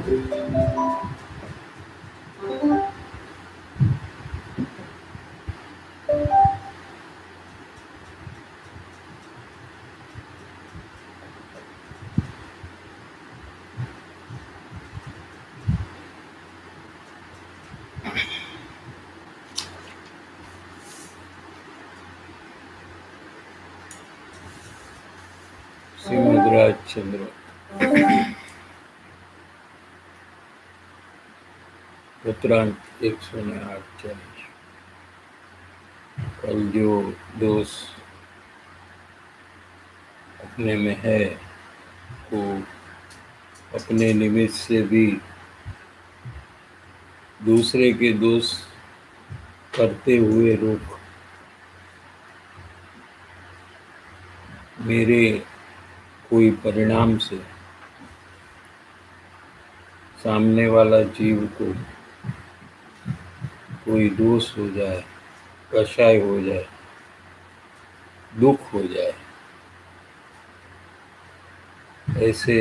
श्रीमद् राजचंद्र उत्तरांत 108। कल जो दोष अपने में है वो अपने निमित्त से भी दूसरे के दोष करते हुए रोक मेरे कोई परिणाम से सामने वाला जीव को कोई दोष हो जाए, कषाय हो जाए, दुख हो जाए, ऐसे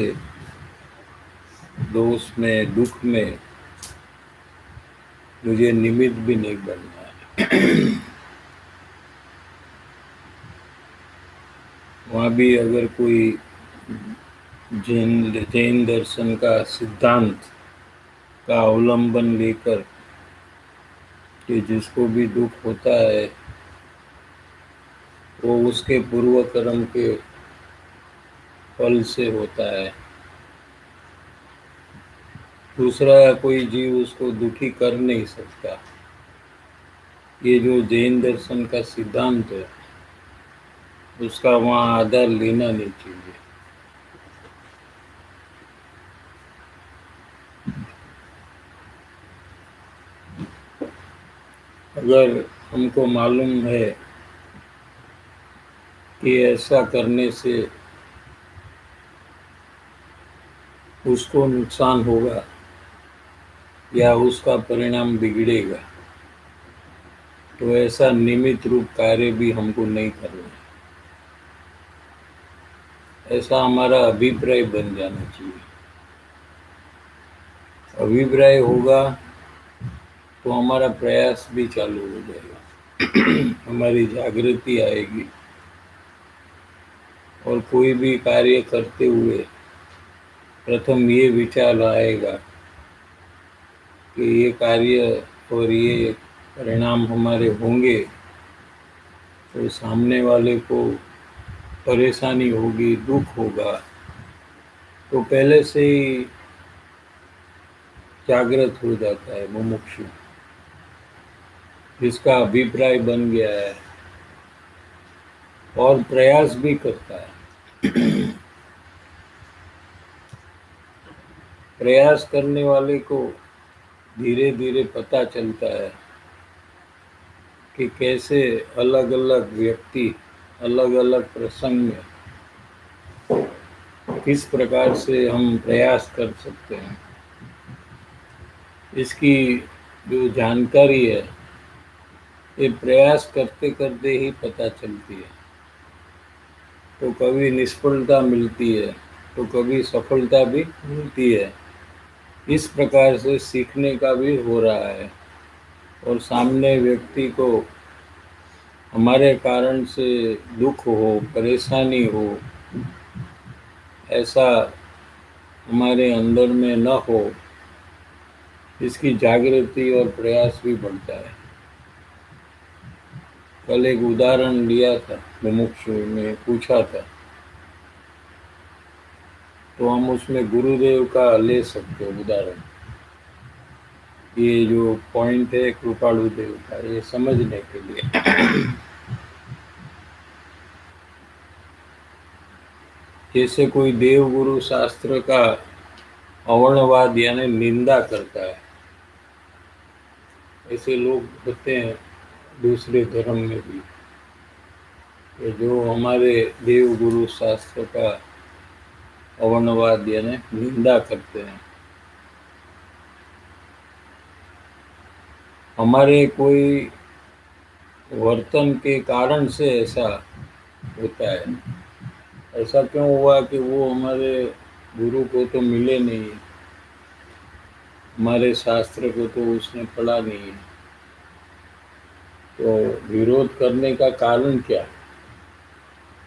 दोष में, दुख में मुझे निमित्त भी नहीं बनना है। वहाँ भी अगर कोई जैन दर्शन का सिद्धांत का अवलंबन लेकर कि जिसको भी दुख होता है वो उसके पूर्व कर्म के फल से होता है, दूसरा कोई जीव उसको दुखी कर नहीं सकता, ये जो जैन दर्शन का सिद्धांत है उसका वहाँ आधार लेना नहीं चाहिए। अगर हमको मालूम है कि ऐसा करने से उसको नुकसान होगा या उसका परिणाम बिगड़ेगा तो ऐसा निमित्त रूप कार्य भी हमको नहीं करना है। ऐसा हमारा अभिप्राय बन जाना चाहिए। अभिप्राय होगा तो हमारा प्रयास भी चालू हो जाएगा, हमारी जागृति आएगी और कोई भी कार्य करते हुए प्रथम ये विचार आएगा कि ये कार्य और ये परिणाम हमारे होंगे तो सामने वाले को परेशानी होगी, दुख होगा, तो पहले से ही जागृत हो जाता है मुमुक्षु, जिसका अभिप्राय बन गया है और प्रयास भी करता है। प्रयास करने वाले को धीरे धीरे पता चलता है कि कैसे अलग अलग व्यक्ति अलग अलग प्रसंग में किस प्रकार से हम प्रयास कर सकते हैं। इसकी जो जानकारी है ये प्रयास करते करते ही पता चलती है। तो कभी निष्फलता मिलती है तो कभी सफलता भी मिलती है। इस प्रकार से सीखने का भी हो रहा है और सामने व्यक्ति को हमारे कारण से दुख हो, परेशानी हो, ऐसा हमारे अंदर में न हो, इसकी जागृति और प्रयास भी बढ़ता है। कल एक उदाहरण लिया था, मुमुक्षु ने पूछा था, तो हम उसमें गुरुदेव का ले सकते हो उदाहरण। ये जो पॉइंट है कृपालु देव का, ये समझने के लिए। जैसे कोई देव गुरु शास्त्र का अवर्णवाद यानी निंदा करता है, ऐसे लोग होते हैं दूसरे धर्म में भी, कि जो हमारे देव गुरु शास्त्र का अवर्णवाद यानी निंदा करते हैं। हमारे कोई वर्तन के कारण से ऐसा होता है। ऐसा क्यों हुआ कि वो हमारे गुरु को तो मिले नहीं, हमारे शास्त्र को तो उसने पढ़ा नहीं है, तो विरोध करने का कारण क्या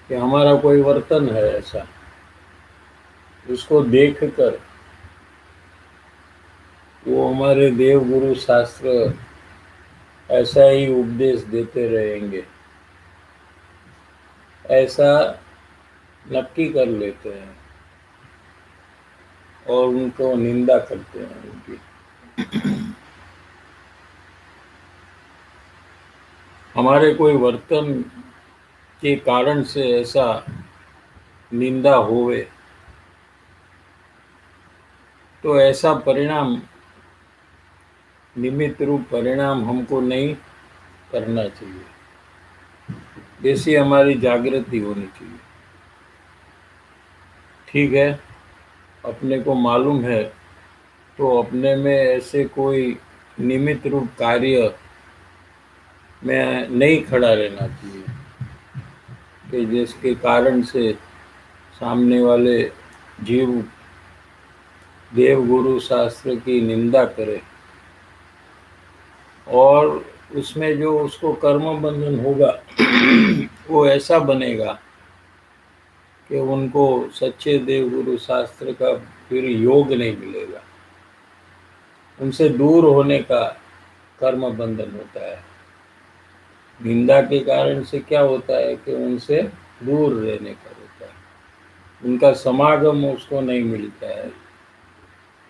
कि हमारा कोई वर्तन है ऐसा, उसको देखकर वो हमारे देव गुरु शास्त्र ऐसा ही उपदेश देते रहेंगे, ऐसा नक्की कर लेते हैं और उनको निंदा करते हैं उनकी। हमारे कोई वर्तन के कारण से ऐसा निंदा होवे तो ऐसा परिणाम, निमित्त रूप परिणाम हमको नहीं करना चाहिए। ऐसी हमारी जागृति होनी चाहिए। ठीक है, अपने को मालूम है तो अपने में ऐसे कोई निमित्त रूप कार्य में नहीं खड़ा रहना चाहिए कि जिसके कारण से सामने वाले जीव देव गुरु शास्त्र की निंदा करे और उसमें जो उसको कर्म बंधन होगा वो ऐसा बनेगा कि उनको सच्चे देव गुरु शास्त्र का फिर योग नहीं मिलेगा, उनसे दूर होने का कर्म बंधन होता है। निंदा के कारण से क्या होता है कि उनसे दूर रहने का होता है, उनका समागम उसको नहीं मिलता है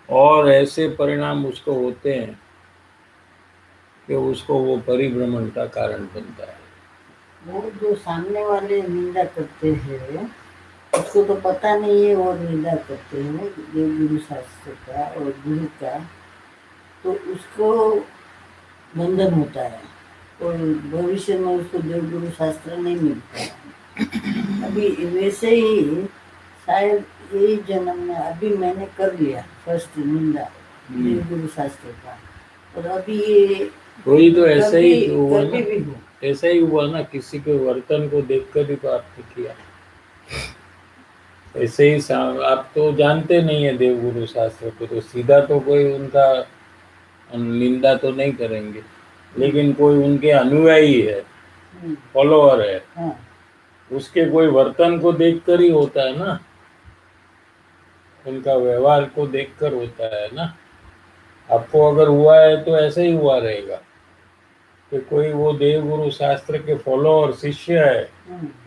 और ऐसे परिणाम उसको होते हैं कि उसको वो परिभ्रमण का कारण बनता है। वो जो सामने वाले निंदा करते हैं उसको तो पता नहीं है, और निंदा करते हैं देव गुरु शास्त्र का और गुरु का, तो उसको बंधन होता है और भविष्य में उसको देव गुरु शास्त्र नहीं मिलता है। अभी वैसे ही शायद यही जन्म में अभी मैंने कर लिया फर्स्ट निंदा देव गुरु शास्त्र का, और अभी ये वही तो ऐसा ही हुआ कभी ना, भी हूँ। ऐसा ही हुआ ना, किसी के वर्तन को देखकर ही तो आपने किया। ऐसे ही आप तो जानते नहीं है देव गुरु शास्त्र को, तो सीधा तो कोई उनका निंदा तो नहीं करेंगे, लेकिन कोई उनके अनुयायी है, फॉलोअर है, हाँ। उसके कोई वर्तन को देखकर ही होता है ना, उनका व्यवहार को देखकर होता है ना। आपको अगर हुआ है तो ऐसे ही हुआ रहेगा कि कोई वो देव गुरु शास्त्र के फॉलोअर शिष्य है,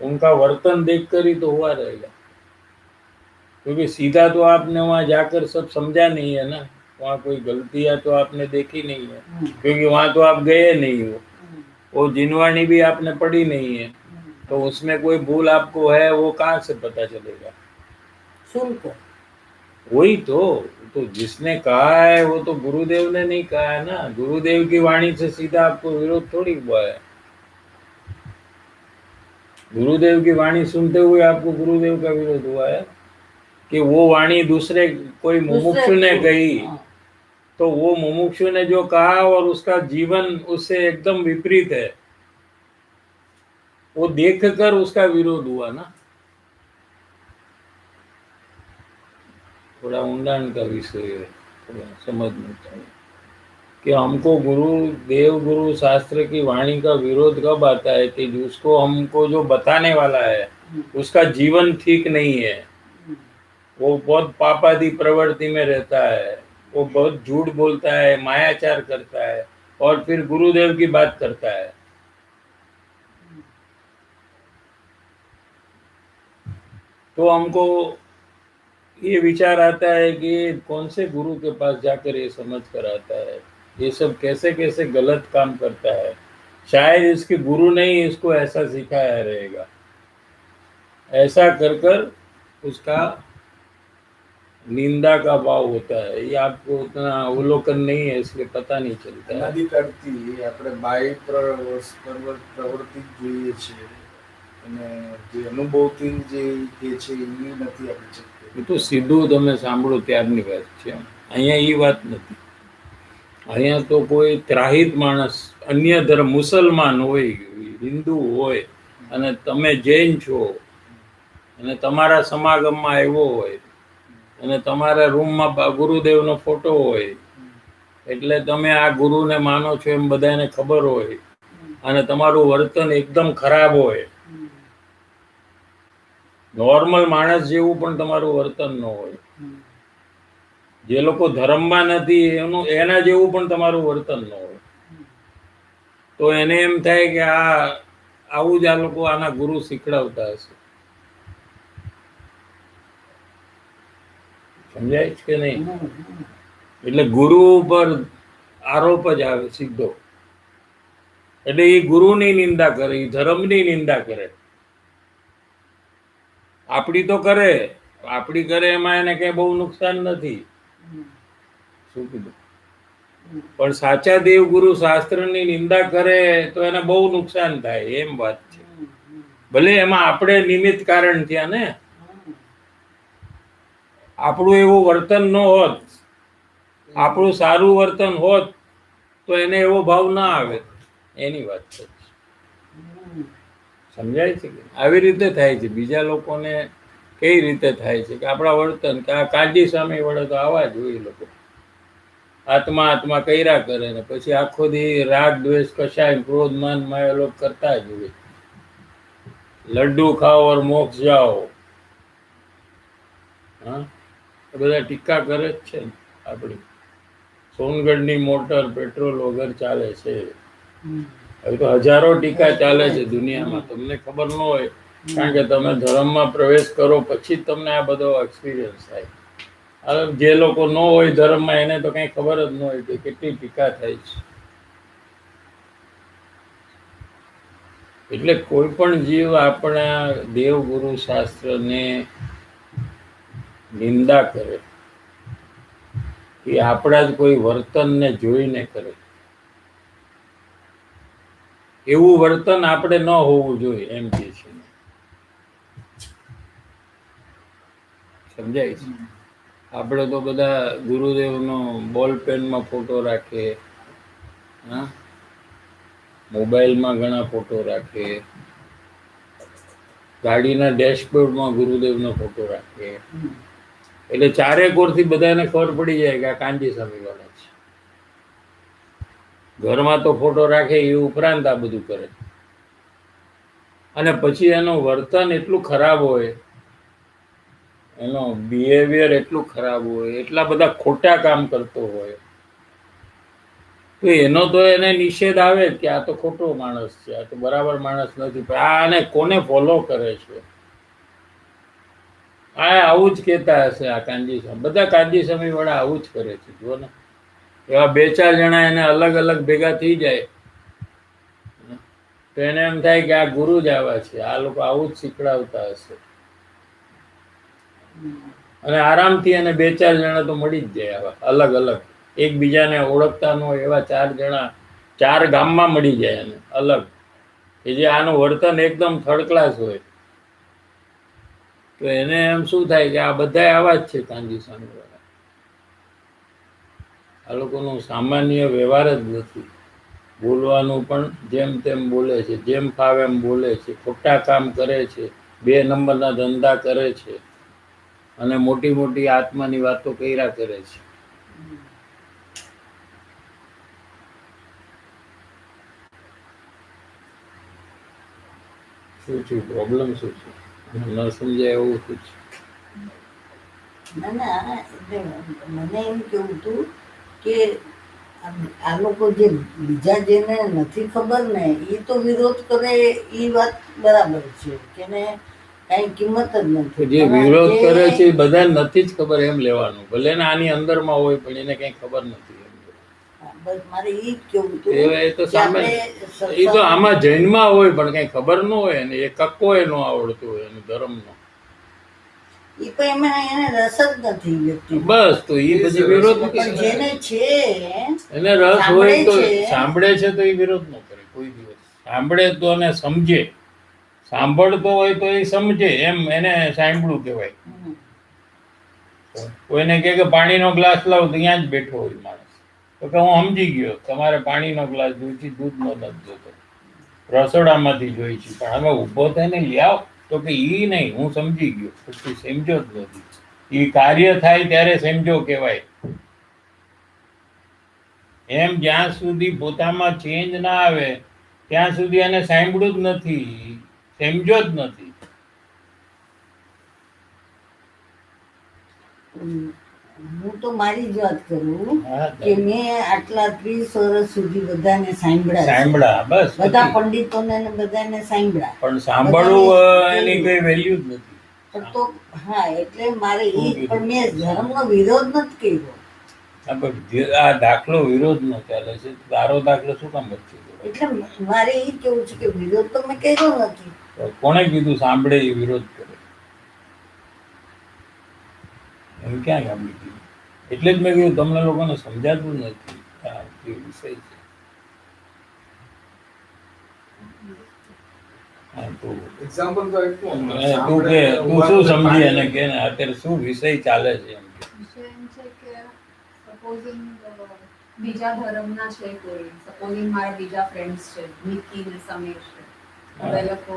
उनका वर्तन देखकर ही तो हुआ रहेगा, क्योंकि सीधा तो आपने वहां जाकर सब समझा नहीं है ना, वहाँ कोई गलतियां तो आपने देखी नहीं है, क्योंकि वहां तो आप गए नहीं हो, वो जिनवाणी भी आपने पढ़ी नहीं है, तो उसमें कोई भूल आपको है वो कहाँ से पता चलेगा? सुनकर। वही तो जिसने कहा है वो तो गुरुदेव ने नहीं कहा है ना, गुरुदेव की वाणी से सीधा आपको विरोध थोड़ी हुआ है। गुरुदेव की वाणी सुनते हुए आपको गुरुदेव का विरोध हुआ है कि वो वाणी दूसरे कोई मुमुक्षु ने कही, तो वो मुमुक्षु ने जो कहा और उसका जीवन उससे एकदम विपरीत है, वो देखकर उसका विरोध हुआ ना। थोड़ा ऊंडाण का विषय है, थोड़ा समझना चाहिए कि हमको देव गुरु शास्त्र की वाणी का विरोध कब आता है कि उसको हमको जो बताने वाला है उसका जीवन ठीक नहीं है, वो बहुत पापादी प्रवृत्ति में रहता है, वो बहुत झूठ बोलता है, मायाचार करता है और फिर गुरुदेव की बात करता है। तो हमको ये विचार आता है कि कौन से गुरु के पास जाकर ये समझ कर आता है, ये सब कैसे कैसे गलत काम करता है, शायद इसके गुरु ने ही इसको ऐसा सिखाया रहेगा। ऐसा कर कर उसका निंदा का भाव होता है, ये आपको उतना अवलोकन नहीं है इसलिए पता नहीं चलता है। અનાદિકાળથી આપણે બાહ્ય પ્રવૃત્તિ જોઈએ છીએ અને જે અનુભવથી જે કે છે એ નથી આપી શકતી. એ તો સીધું તમે સાંભળો ત્યારની વાત છે, અહીંયા એ વાત નથી। અહીંયા તો કોઈ ત્રાહિત માણસ, અન્ય ધર્મ, મુસલમાન હોય, હિન્દુ હોય અને તમે જૈન છો અને તમારા સમાગમમાં આવ્યો હોય અને તમારા રૂમમાં ગુરુદેવનો ફોટો હોય એટલે તમે આ ગુરુને માનો છો એમ બધાને ખબર હોય અને તમારું વર્તન એકદમ ખરાબ હોય, નોર્મલ માણસ જેવું પણ તમારું વર્તન ન હોય, જે લોકો ધર્મમાં નથી એના જેવું પણ તમારું વર્તન ન હોય, તો એને એમ થાય કે આવું જ આ લોકો આના ગુરુ શીખડાવતા હશે. સમજાય છે કે નહીં? એટલે ગુરુ ઉપર આરોપ જ આવે સીધો. એટલે એ ગુરુની નિંદા કરે, એ ધર્મની નિંદા કરે. આપણી તો કરે, આપણી કરે એમાં એને કઈ બહુ નુકસાન નથી. શું કીધું? પણ સાચા દેવ ગુરુ શાસ્ત્રની નિંદા કરે તો એને બહુ નુકસાન થાય, એમ વાત છે. ભલે એમાં આપણે નિમિત્ત કારણ થયા ને, આપણું એવું વર્તન ન હોત, આપણું સારું વર્તન હોત તો એને એવો ભાવ ના આવે, એની વાત છે. સમજાય છે કે આવી રીતે થાય છે? બીજા લોકોને કઈ રીતે થાય છે કે આપણા વર્તન કે આ કાળજી સામે વળે તો આવા જ હોય લોકો, આત્મા કર્યા કરે ને પછી આખો દી રાગ દ્વેષ કશાય ક્રોધ માન માયા લોક કરતા જ હોય. લડ્ડુ ખાઓ ઓર મોક્ષ જાઓ, હા, બધા ટીકા કરે જ છે ને. આપણી સોનગઢની મોટર પેટ્રોલ વગર ચાલે છે. હવે તો હજારો ટીકા ચાલે છે દુનિયામાં, તમને ખબર ન હોય, કારણ કે તમે ધર્મમાં પ્રવેશ કરો પછી જ તમને આ બધો એક્સપિરિયન્સ થાય. હવે જે લોકો ન હોય ધર્મમાં એને તો કઈ ખબર જ ન હોય કે કેટલી ટીકા થાય છે. એટલે કોઈ પણ જીવ આપણા દેવગુરુ શાસ્ત્રને નિંદા કરે એ આપણા જ કોઈ વર્તનને જોઈને કરે. એવું વર્તન આપણે ન હોવું જોઈએ એમ કે છે. સમજાય છે? આપણે તો બધા ગુરુદેવનો બોલ પેનમાં ફોટો રાખીએ, હા, મોબાઈલમાં ઘણા ફોટો રાખીએ, ગાડીના ડેશબોર્ડમાં ગુરુદેવનો ફોટો રાખીએ, એટલે ચારે કોરથી બધાને ખબર પડી જાય કે આ કાનજી સ્વામીવાળા છે. ઘરમાં તો ફોટો રાખે એ ઉપરાંત આ બધું કરે, અને પછી એનું વર્તન એટલું ખરાબ હોય, એનો બિહેવિયર એટલું ખરાબ હોય, એટલા બધા ખોટા કામ કરતો હોય, તો એનો તો એને નિષેધ આવે કે આ તો ખોટો માણસ છે, આ તો બરાબર માણસ નથી. પણ આને કોને ફોલો કરે છે? આ આવું જ કહેતા હશે આ કાનજી સ્વામી, બધા કાનજી સ્વામી વાળા આવું જ કરે છે. જો ને, એવા બે ચાર જણા એને અલગ અલગ ભેગા થઈ જાય તો એને એમ થાય કે આ ગુરુ જ આવા છે, આ લોકો આવું જ શીખડાવતા હશે. અને આરામથી એને બે ચાર જણા તો મળી જ જાય આવા અલગ અલગ, એકબીજાને ઓળખતા ન હોય એવા ચાર જણા 4 ગામમાં મળી જાય એને અલગ, કે જે આનું વર્તન એકદમ થર્ડ ક્લાસ હોય. તો એને એમ શું થાય કે આ બધા આવા જ છે કાનજી સ્વામી વાળા, આ લોકોનો સામાન્ય વ્યવહાર જ નથી. બોલવાનું પણ જેમ તેમ બોલે છે, જેમ ફાવે એમ બોલે છે, ખોટા કામ કરે છે, 2 નંબરના ધંધા કરે છે, અને મોટી મોટી આત્માની વાતો કર્યા કરે છે. શું છે પ્રોબ્લેમ? શું છે? ન સમજાય એવું શું છે? ના ના, એટલે મને એમ કેવું હતું કે આ લોકો જે બીજા જેને નથી ખબર ને એ તો વિરોધ કરે, એ વાત બરાબર છે કે ને કઈ કિંમત જ નથી. જે વિરોધ કરે છે એ બધા નથી જ ખબર એમ લેવાનું, ભલે ને આની અંદરમાં હોય પણ એને કઈ ખબર નથી. બસ મારે ઈ જ કેવું હતું એ તો કે સામે, આપણે એ તો આમાં જૈનમાં હોય પણ કઈ ખબર ન હોય ને, એ કક્કો એ ન આવડતું હોય એનો ધર્મનો, ઈ પણ એમાં એને રસ જ નથી વ્યક્તિ. બસ તો એ પછી વિરોધ પણ જેને છે એને રસ હોય તો સાંભળે છે. સાંભળે છે તો એ વિરોધ ન કરે કોઈ દિવસ. સાંભળે તો અને સમજે, સાંભળતો હોય તો એ સમજે, એમ એને સાંભળવું કહેવાય. કોઈને કહે કે પાણીનો ગ્લાસ લાવ તો ત્યાં જ બેઠો હોય માણસ, તો કે હું સમજી ગયો તમારે પાણીનો ગ્લાસ જોઈ છે, દૂધનો નથી જોતો, રસોડામાંથી જોઈ છે, પણ અમે ઊભો થઈને લઈ આવ તો કે ઈ નહીં, હું સમજી ગયો. પછી સમજો જ નથી. એ કાર્ય થાય ત્યારે સમજો કહેવાય. એમ જ્યાં સુધી પોતામાં ચેન્જ ના આવે ત્યાં સુધી એને સાંભળ્યું જ નથી, સમજ્યો જ નથી. હું તો મારી જ વાત કરું હા, કે મેં આટલા 30 વર્ષ સુધી બધાને સાંભળ્યા છે. સાંભળા બસ બધા પછી. પંડિતોને ને બધાને સાંભળ્યા. પણ સાંભળવું એની કઈ વેલ્યુ જ નથી. પણ તો હા, એટલે મારે શું એ કીધું? પણ મેં ધર્મનો વિરોધ નથી કર્યો. આ પણ આ દાખલો વિરોધ નો ચાલે છે, તારો દાખલો શું કામ વચ્ચે બોલો? એટલે મારે એ કેવું છે કે વિરોધ તો મેં કર્યો નથી. તો કોણે કીધું સાંભળે એ વિરોધ કરે? એમ ક્યાં સાંભળી કીધું? એટલે જ મેં કીધું તમને લોકોને સમજાતું નથી આ જે વિષય છે. હા, તો એક્ઝામ્પલ તો એટલું તું કે તું શું સમજી અને કે ને અત્યારે શું વિષય ચાલે છે એમ કે. વિષય એમ છે કે સપોઝિંગ બીજા ધર્મના છે કોઈ, સપોઝિંગ મારા બીજા ફ્રેન્ડ્સ છે, નિકી ને સમીર છે. હવે એ લોકો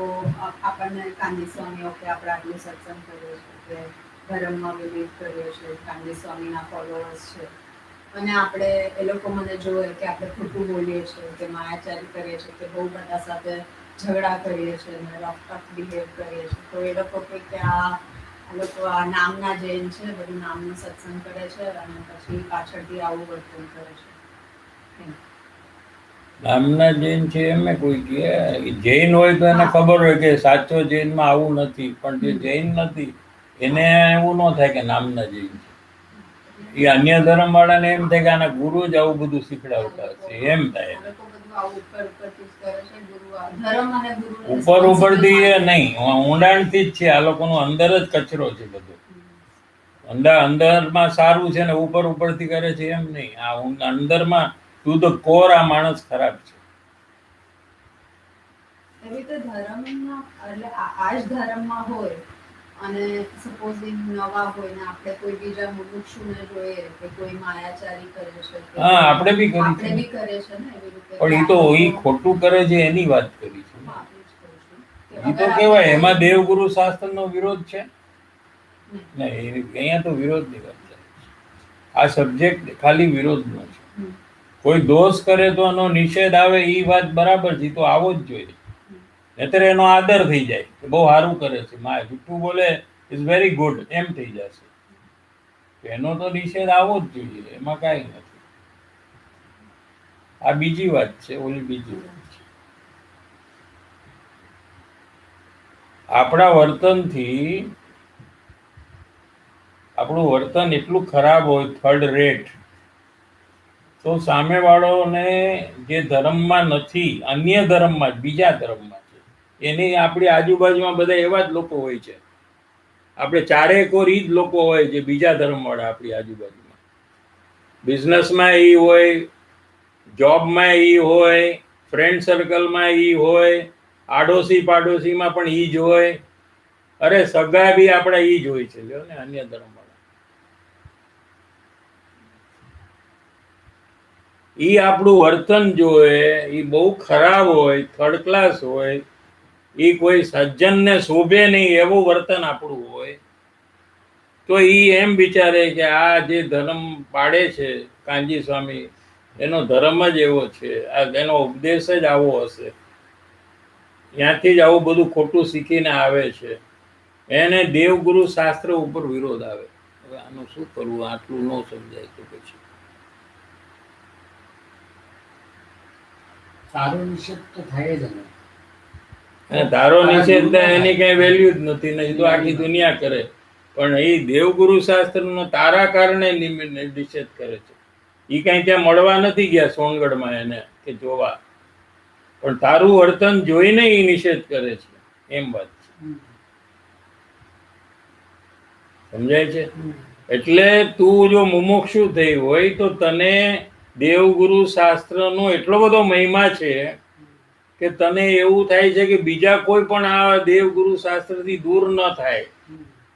આપણને કાંદી સ્વામી કે આપણે આટલું સત્સંગ કર્યો છે કે ધર્મમાં બિલીવ કર્યો છે, કાંદી સ્વામીના ફોલોઅર્સ છે, અને આપણે એ લોકો મને જોવે કે આપણે ખોટું બોલીએ છીએ, કે માયાચારી કરીએ છીએ, કે બહુ બધા સાથે ઝઘડા કરીએ છીએ અને રફ બિહેવ કરીએ છીએ, તો એ લોકો કે આ લોકો આ નામના જૈન છે, બધું નામનું સત્સંગ કરે છે અને પછી પાછળથી આવું વર્તન કરે છે. નામના જૈન છે એમ કોઈ કહે જૈન હોય તો એને ખબર હોય કે સાચો જૈનમાં આવું નથી, પણ જે જૈન નથી એને એવું ન થાય કે નામના જૈન છે. એ અન્ય ધર્મ વાળાને એમ થાય કે આના ગુરુ જ આવું બધું શીખડાવતા હશે એમ થાય. આ લોકો બધું આવું ઉપરથી જ કરે છે. ગુરુ ધર્મ અને ગુરુ ઉપરથી એ નહીં, ઊંડાણથી જ છે. આ લોકોનો અંદર જ કચરો છે બધો. અંદરમાં સારું છે ને ઉપરથી કરે છે એમ નહીં. આ અંદરમાં તું તો કોર આ માણસ ખરાબ છે. એવી રીતે ધર્મમાં એટલે આ જ ધર્મમાં હોય અને સપોઝિંગ નવા હોય ને આપણે કોઈ બીજા મુમુક્ષુને જોઈએ કે કોઈ માયાચારી કરે છે કે હા, આપણે બી કરી આપણે છે. બી કરે છે ને એવી રીતે. પણ એ તો એ ખોટું કરે છે એની વાત કરી છે. હા, એ જ કહું છું. કે એ તો અગર કેવાય આપણે એમાં દેવગુરુ શાસ્ત્રનો વિરોધ છે નહીં. ને, અહીંયા તો વિરોધની વાત છે. આ સબ્જેક્ટ ખાલી વિરોધનો છે. કોઈ દોષ કરે તો એનો નિષેધ આવે એ વાત બરાબર છે, તો આવો જ જોઈએ. નહીતર એનો આદર થઈ જાય કે બહુ સારું કરે છે, માં જૂઠું બોલે ઇઝ વેરી ગુડ એમ થઈ જશે. એનો તો નિષેધ આવો જ જોઈએ, એમાં કાંઈ નથી. આ બીજી વાત છે, ઓલી બીજી વાત છે. આપણા વર્તનથી આપણું વર્તન એટલું ખરાબ હોય થર્ડ રેટ, તો સામેવાળોને જે ધર્મમાં નથી, અન્ય ધર્મમાં જ બીજા ધર્મમાં છે, એની આપણી આજુબાજુમાં બધા એવા જ લોકો હોય છે. આપણે ચારેકોર ઈ જ લોકો હોય જે બીજા ધર્મવાળા આપણી આજુબાજુમાં. બિઝનેસમાં એ હોય, જોબમાં એ હોય, ફ્રેન્ડ સર્કલમાં એ હોય, આડોશી પાડોશીમાં પણ એ જ હોય. અરે સગા બી આપણા એ જ હોય છે જો ને અન્ય ધર્મવાળા. એ આપણું વર્તન જોવે એ બહુ ખરાબ હોય, થર્ડ ક્લાસ હોય, એ કોઈ સજ્જનને શોભે નહીં એવું વર્તન આપણું હોય, તો એ એમ વિચારે કે આ જે ધર્મ પાડે છે કાંજી સ્વામી એનો ધર્મ જ એવો છે, આ એનો ઉપદેશ જ આવો હશે, ત્યાંથી જ આવું બધું ખોટું શીખીને આવે છે. એને દેવગુરુ શાસ્ત્ર ઉપર વિરોધ આવે. હવે આનું શું કરવું? આટલું ન સમજાય તો પછી સારો નિષેધ તો થાય જ નહીં. અને તારો નિષેધ થાય એની કઈ વેલ્યુ જ નથી ને, એ તો આખી દુનિયા કરે. પણ એ દેવગુરુ શાસ્ત્રનો તારા કારણે નિષેધ કરે છે. એ કઈ ત્યાં મળવા નથી ગયા સોનગઢમાં એને કે જોવા, પણ તારું વર્તન જોઈને એ નિષેધ કરે છે એમ વાત છે. સમજાય છે? એટલે તું જો મુમુક્ષુ થઈ હોય તો તને દેવગુરુ શાસ્ત્રનો એટલો બધો મહિમા છે કે તને એવું થાય છે કે બીજા કોઈ પણ આ દેવગુરુ શાસ્ત્રથી દૂર ન થાય,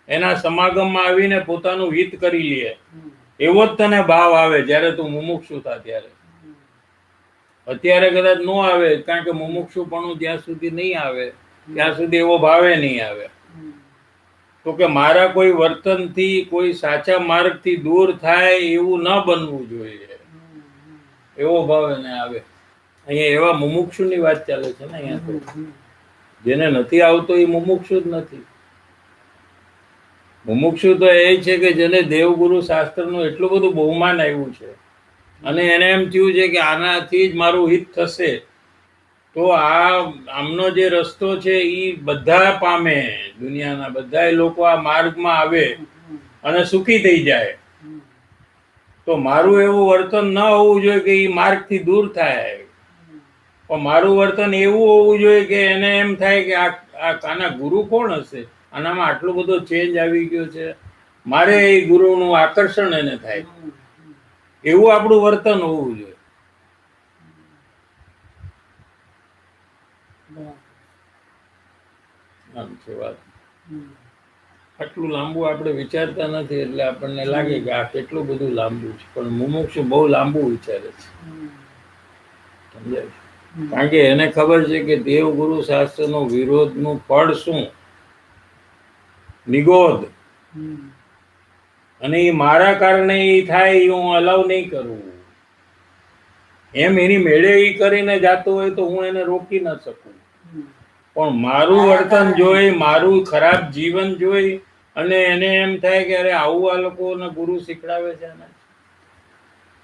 એના સમાગમમાં આવીને પોતાનું હિત કરી લે, એવો જ તને ભાવ આવે જ્યારે તું મુમુક્ષુ થા ત્યારે. અત્યારે કદાચ ન આવે, કારણ કે મુમુક્ષુપણું જ્યાં સુધી નહીં આવે ત્યાં સુધી એવો ભાવે નહીં આવે. તો કે મારા કોઈ વર્તનથી કોઈ સાચા માર્ગથી દૂર થાય એવું ન બનવું જોઈએ. એવો ભાવ એને આવે. અહીંયા એવા મુમુક્ષુની વાત ચાલે છે ને અહીંયા તો. જેને નથી આવતો એ મુમુક્ષુ જ નથી. મુમુક્ષુ તો એ છે કે જેને દેવગુરુ શાસ્ત્રનું એટલું બધું બહુમાન આવ્યું છે અને એને એમ થયું છે કે આનાથી જ મારું હિત થશે, તો આમનો જે રસ્તો છે એ બધા પામે, દુનિયાના બધા લોકો આ માર્ગમાં આવે અને સુખી થઈ જાય. તો મારું એવું વર્તન ન હોવું જોઈએ કે એ માર્ગથી દૂર થાય, પણ મારું વર્તન એવું હોવું જોઈએ કે એને એમ થાય કે આના ગુરુ કોણ હશે, આનામાં આટલો બધો ચેન્જ આવી ગયો છે, મારે એ ગુરુનું આકર્ષણ એને થાય. એવું આપણું વર્તન હોવું જોઈએ. આમ છે વાત. આટલું લાંબુ આપણે વિચારતા નથી એટલે આપણને લાગે કે આ કેટલું બધું લાંબુ છે, પણ મુમુક્ષુ બહુ લાંબુ વિચારે છે. સમજાય? કારણ કે એને ખબર છે કે દેવગુરુ શાસ્ત્રનો વિરોધનું ફળ શું? નિગોધ. અને એ મારા કારણે એ થાય એ હું અલાવ નહીં કરું. એમ એની મેળે એ કરીને જાતો હોય તો હું એને રોકી ન શકું, પણ મારું વર્તન જોઈ, મારું ખરાબ જીવન જોઈ અને એને એમ થાય કે અરે આવું આ લોકોને ગુરુ શીખડાવે છે ને,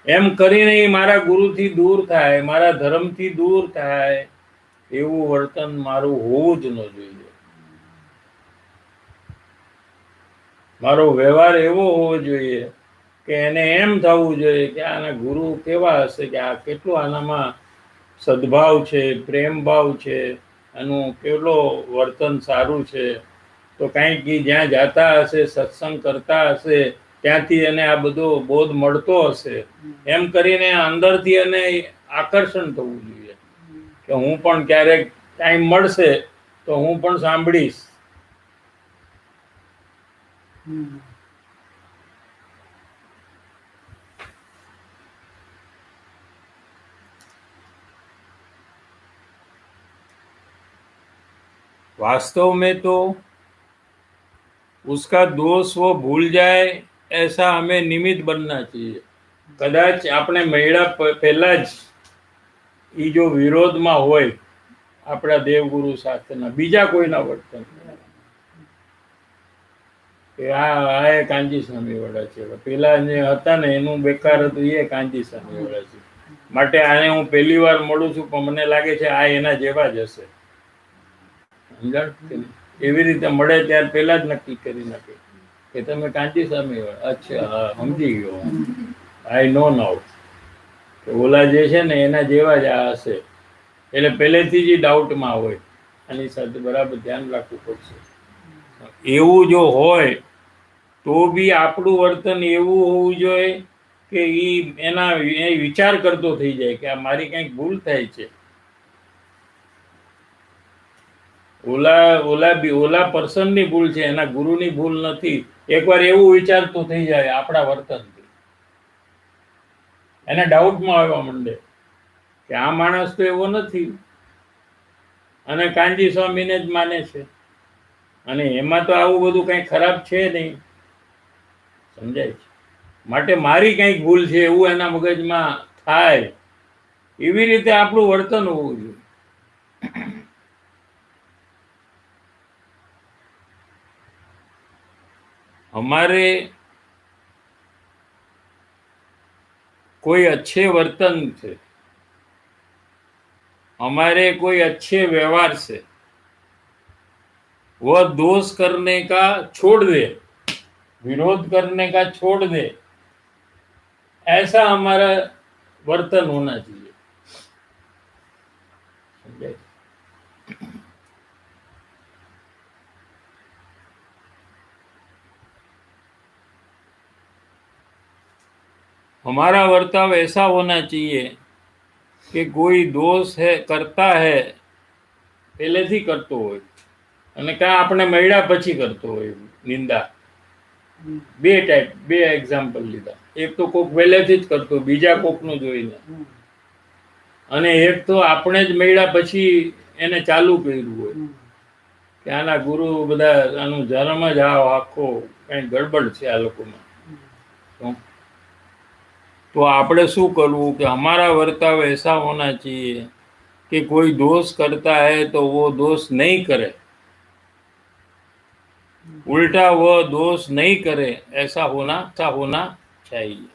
એમ કરીને એ મારા ગુરુથી દૂર થાય, મારા ધર્મથી દૂર થાય, એવું વર્તન મારું હોવું જ ન જોઈએ. મારો વ્યવહાર એવો હોવો જોઈએ કે એને એમ થવું જોઈએ કે આના ગુરુ કેવા હશે, કે આ કેટલું આનામાં સદભાવ છે, પ્રેમ ભાવ છે, આનું કેટલો વર્તન સારું છે. તો કાંઈક જ્યાં જાતા હશે, સત્સંગ કરતા હશે, ત્યાંથી એને આ બધો બોધ મળતો હશે. એમ કરીને અંદરથી એને આકર્ષણ થવું જોઈએ કે હું પણ ક્યારેક ટાઈમ મળશે તો હું પણ સાંભળીશ. वास्तव में तो उसका दोष वो भूल जाए ऐसा हमें निमित्त बनना चाहिए. કદાચ આપણે મળ્યા પહેલા જ એ જો વિરોધમાં હોય આપણા દેવગુરુ શાસ્ત્રના બીજા કોઈના વર્તન, કે આ એ કાંજી સ્વામી વાળા છે, પેલા જે હતા ને એનું બેકાર હતું એ કાંજી સ્વામી વાળા છે, માટે આને હું પહેલી વાર મળું છું પણ મને લાગે છે આ એના જેવા જ હશે. એવી રીતે મળે ત્યાર પહેલા જ નક્કી કરી નાખે કે તમે કાંજી સ્વામી વાળા. અચ્છા, હા, સમજી ગયો, આઈ નો નાઉ કે ઓલા જે છે ને એના જેવા જ આ હશે. એટલે પહેલેથી જ ડાઉટમાં હોય, આની સાથે બરાબર ધ્યાન રાખવું પડશે. એવું જો હોય તો બી આપણું વર્તન એવું હોવું જોઈએ કે એ વિચાર કરતો થઈ જાય કે આ મારી કંઈક ભૂલ થાય છે. ઓલા પર્સનની ભૂલ છે, એના ગુરુની ભૂલ નથી. એકવાર એવું વિચારતો થઈ જાય આપણા વર્તનથી, એને ડાઉટમાં આવવા માંડે કે આ માણસ તો એવો નથી અને કાંજી સ્વામીને જ માને છે અને એમાં તો આવું બધું કંઈ ખરાબ છે નહીં. સમજાય છે? માટે મારી કંઈક ભૂલ છે એવું એના મગજમાં થાય. એવી રીતે આપણું વર્તન હોવું જોઈએ. हमारे कोई अच्छे वर्तन से, हमारे कोई अच्छे व्यवहार से वह दोष करने का छोड़ दे, विरोध करने का छोड़ दे, ऐसा हमारा वर्तन होना चाहिए. समझे? हमारा वर्ताव ऐसा होना चाहिए कि कोई दोष है करता है પહેલેથી કરતો હોય અને કાં આપણે મળ્યા પછી કરતો હોય નિંદા. બે એક્ઝામ્પલ લીધા. એક તો કોક પહેલેથી જ કરતો બીજા કોકનું જોઈને, અને એક તો આપણે જ મળ્યા પછી એને ચાલુ કર્યું હોય કે આના ગુરુ બધા આનું જન્મ જ આખો કંઈ ગડબડ છે આ લોકોમાં. तो આપણે શું કરવું કે हमारा वर्ताव ऐसा होना चाहिए कि कोई दोष करता है तो वो दोष नहीं करे, उल्टा वो दोष नहीं करे, ऐसा होना चाहिए.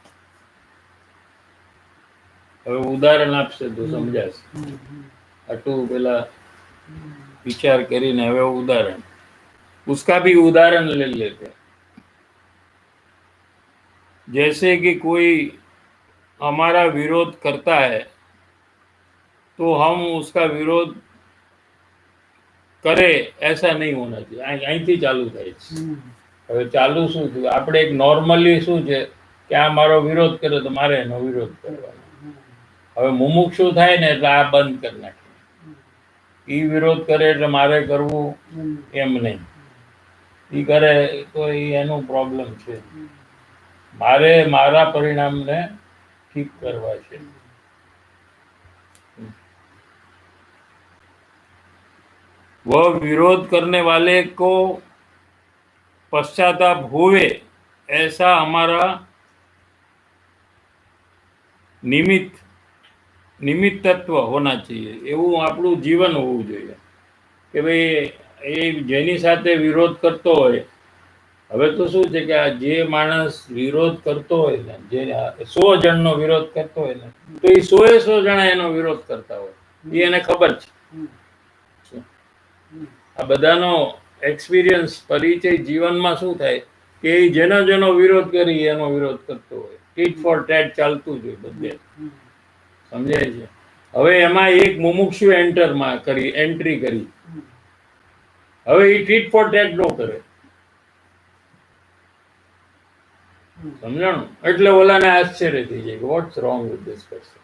હવે ઉદાહરણ આપશે તો સમજાશે. આટલું પેલા विचार કરીને હવે उदाहरण, उसका भी उदाहरण ले लेते हैं. जैसे कि कोई हमारा विरोध करता है तो हम उसका विरोध करे ऐसा नहीं होना चाहिए. અહીંથી ચાલુ થાય છે. હવે ચાલુ શું થયું, આપણે એક નોર્મલી શું છે કે આ મારો વિરોધ કરે તો મારે એનો વિરોધ કરવાનો. હવે મુમુક્ષુ થાય ને એટલે આ બંધ કરી નાખે. ઈ વિરોધ કરે એટલે મારે કરવું એમ નહીં. ઈ કરે તો એનો પ્રોબ્લેમ છે. મારે મારા પરિણામને ठीक करवा છે. वह विरोध करने वाले को पश्चाताप होवे ऐसा हमारा નિમિત્તત્વ હોના चाहिए. એવું આપણું જીવન હોવું જોઈએ કે ભાઈ એ જેની સાથે વિરોધ કરતો હોય, હવે તો શું છે કે આ જે માણસ વિરોધ કરતો હોય ને, જે 100 જણનો વિરોધ કરતો હોય ને, તો એ 100 જણા એનો વિરોધ કરતા હોય, એ એને ખબર છે. આ બધાનો એક્સપિરિયન્સ, પરિચય જીવનમાં શું થાય કે એ જેનો વિરોધ કરી એનો વિરોધ કરતો હોય. ટીટ ફોર ટેટ ચાલતું જ હોય બધે. સમજાય છે? હવે એમાં એક મુમુક્ષુ એન્ટ્રી કરી. હવે એ ટીટ ફોર ટેટ નો કરે. સમજાણું? એટલે ઓલાને આશ્ચર્ય થઈ જાય, what's wrong with this person.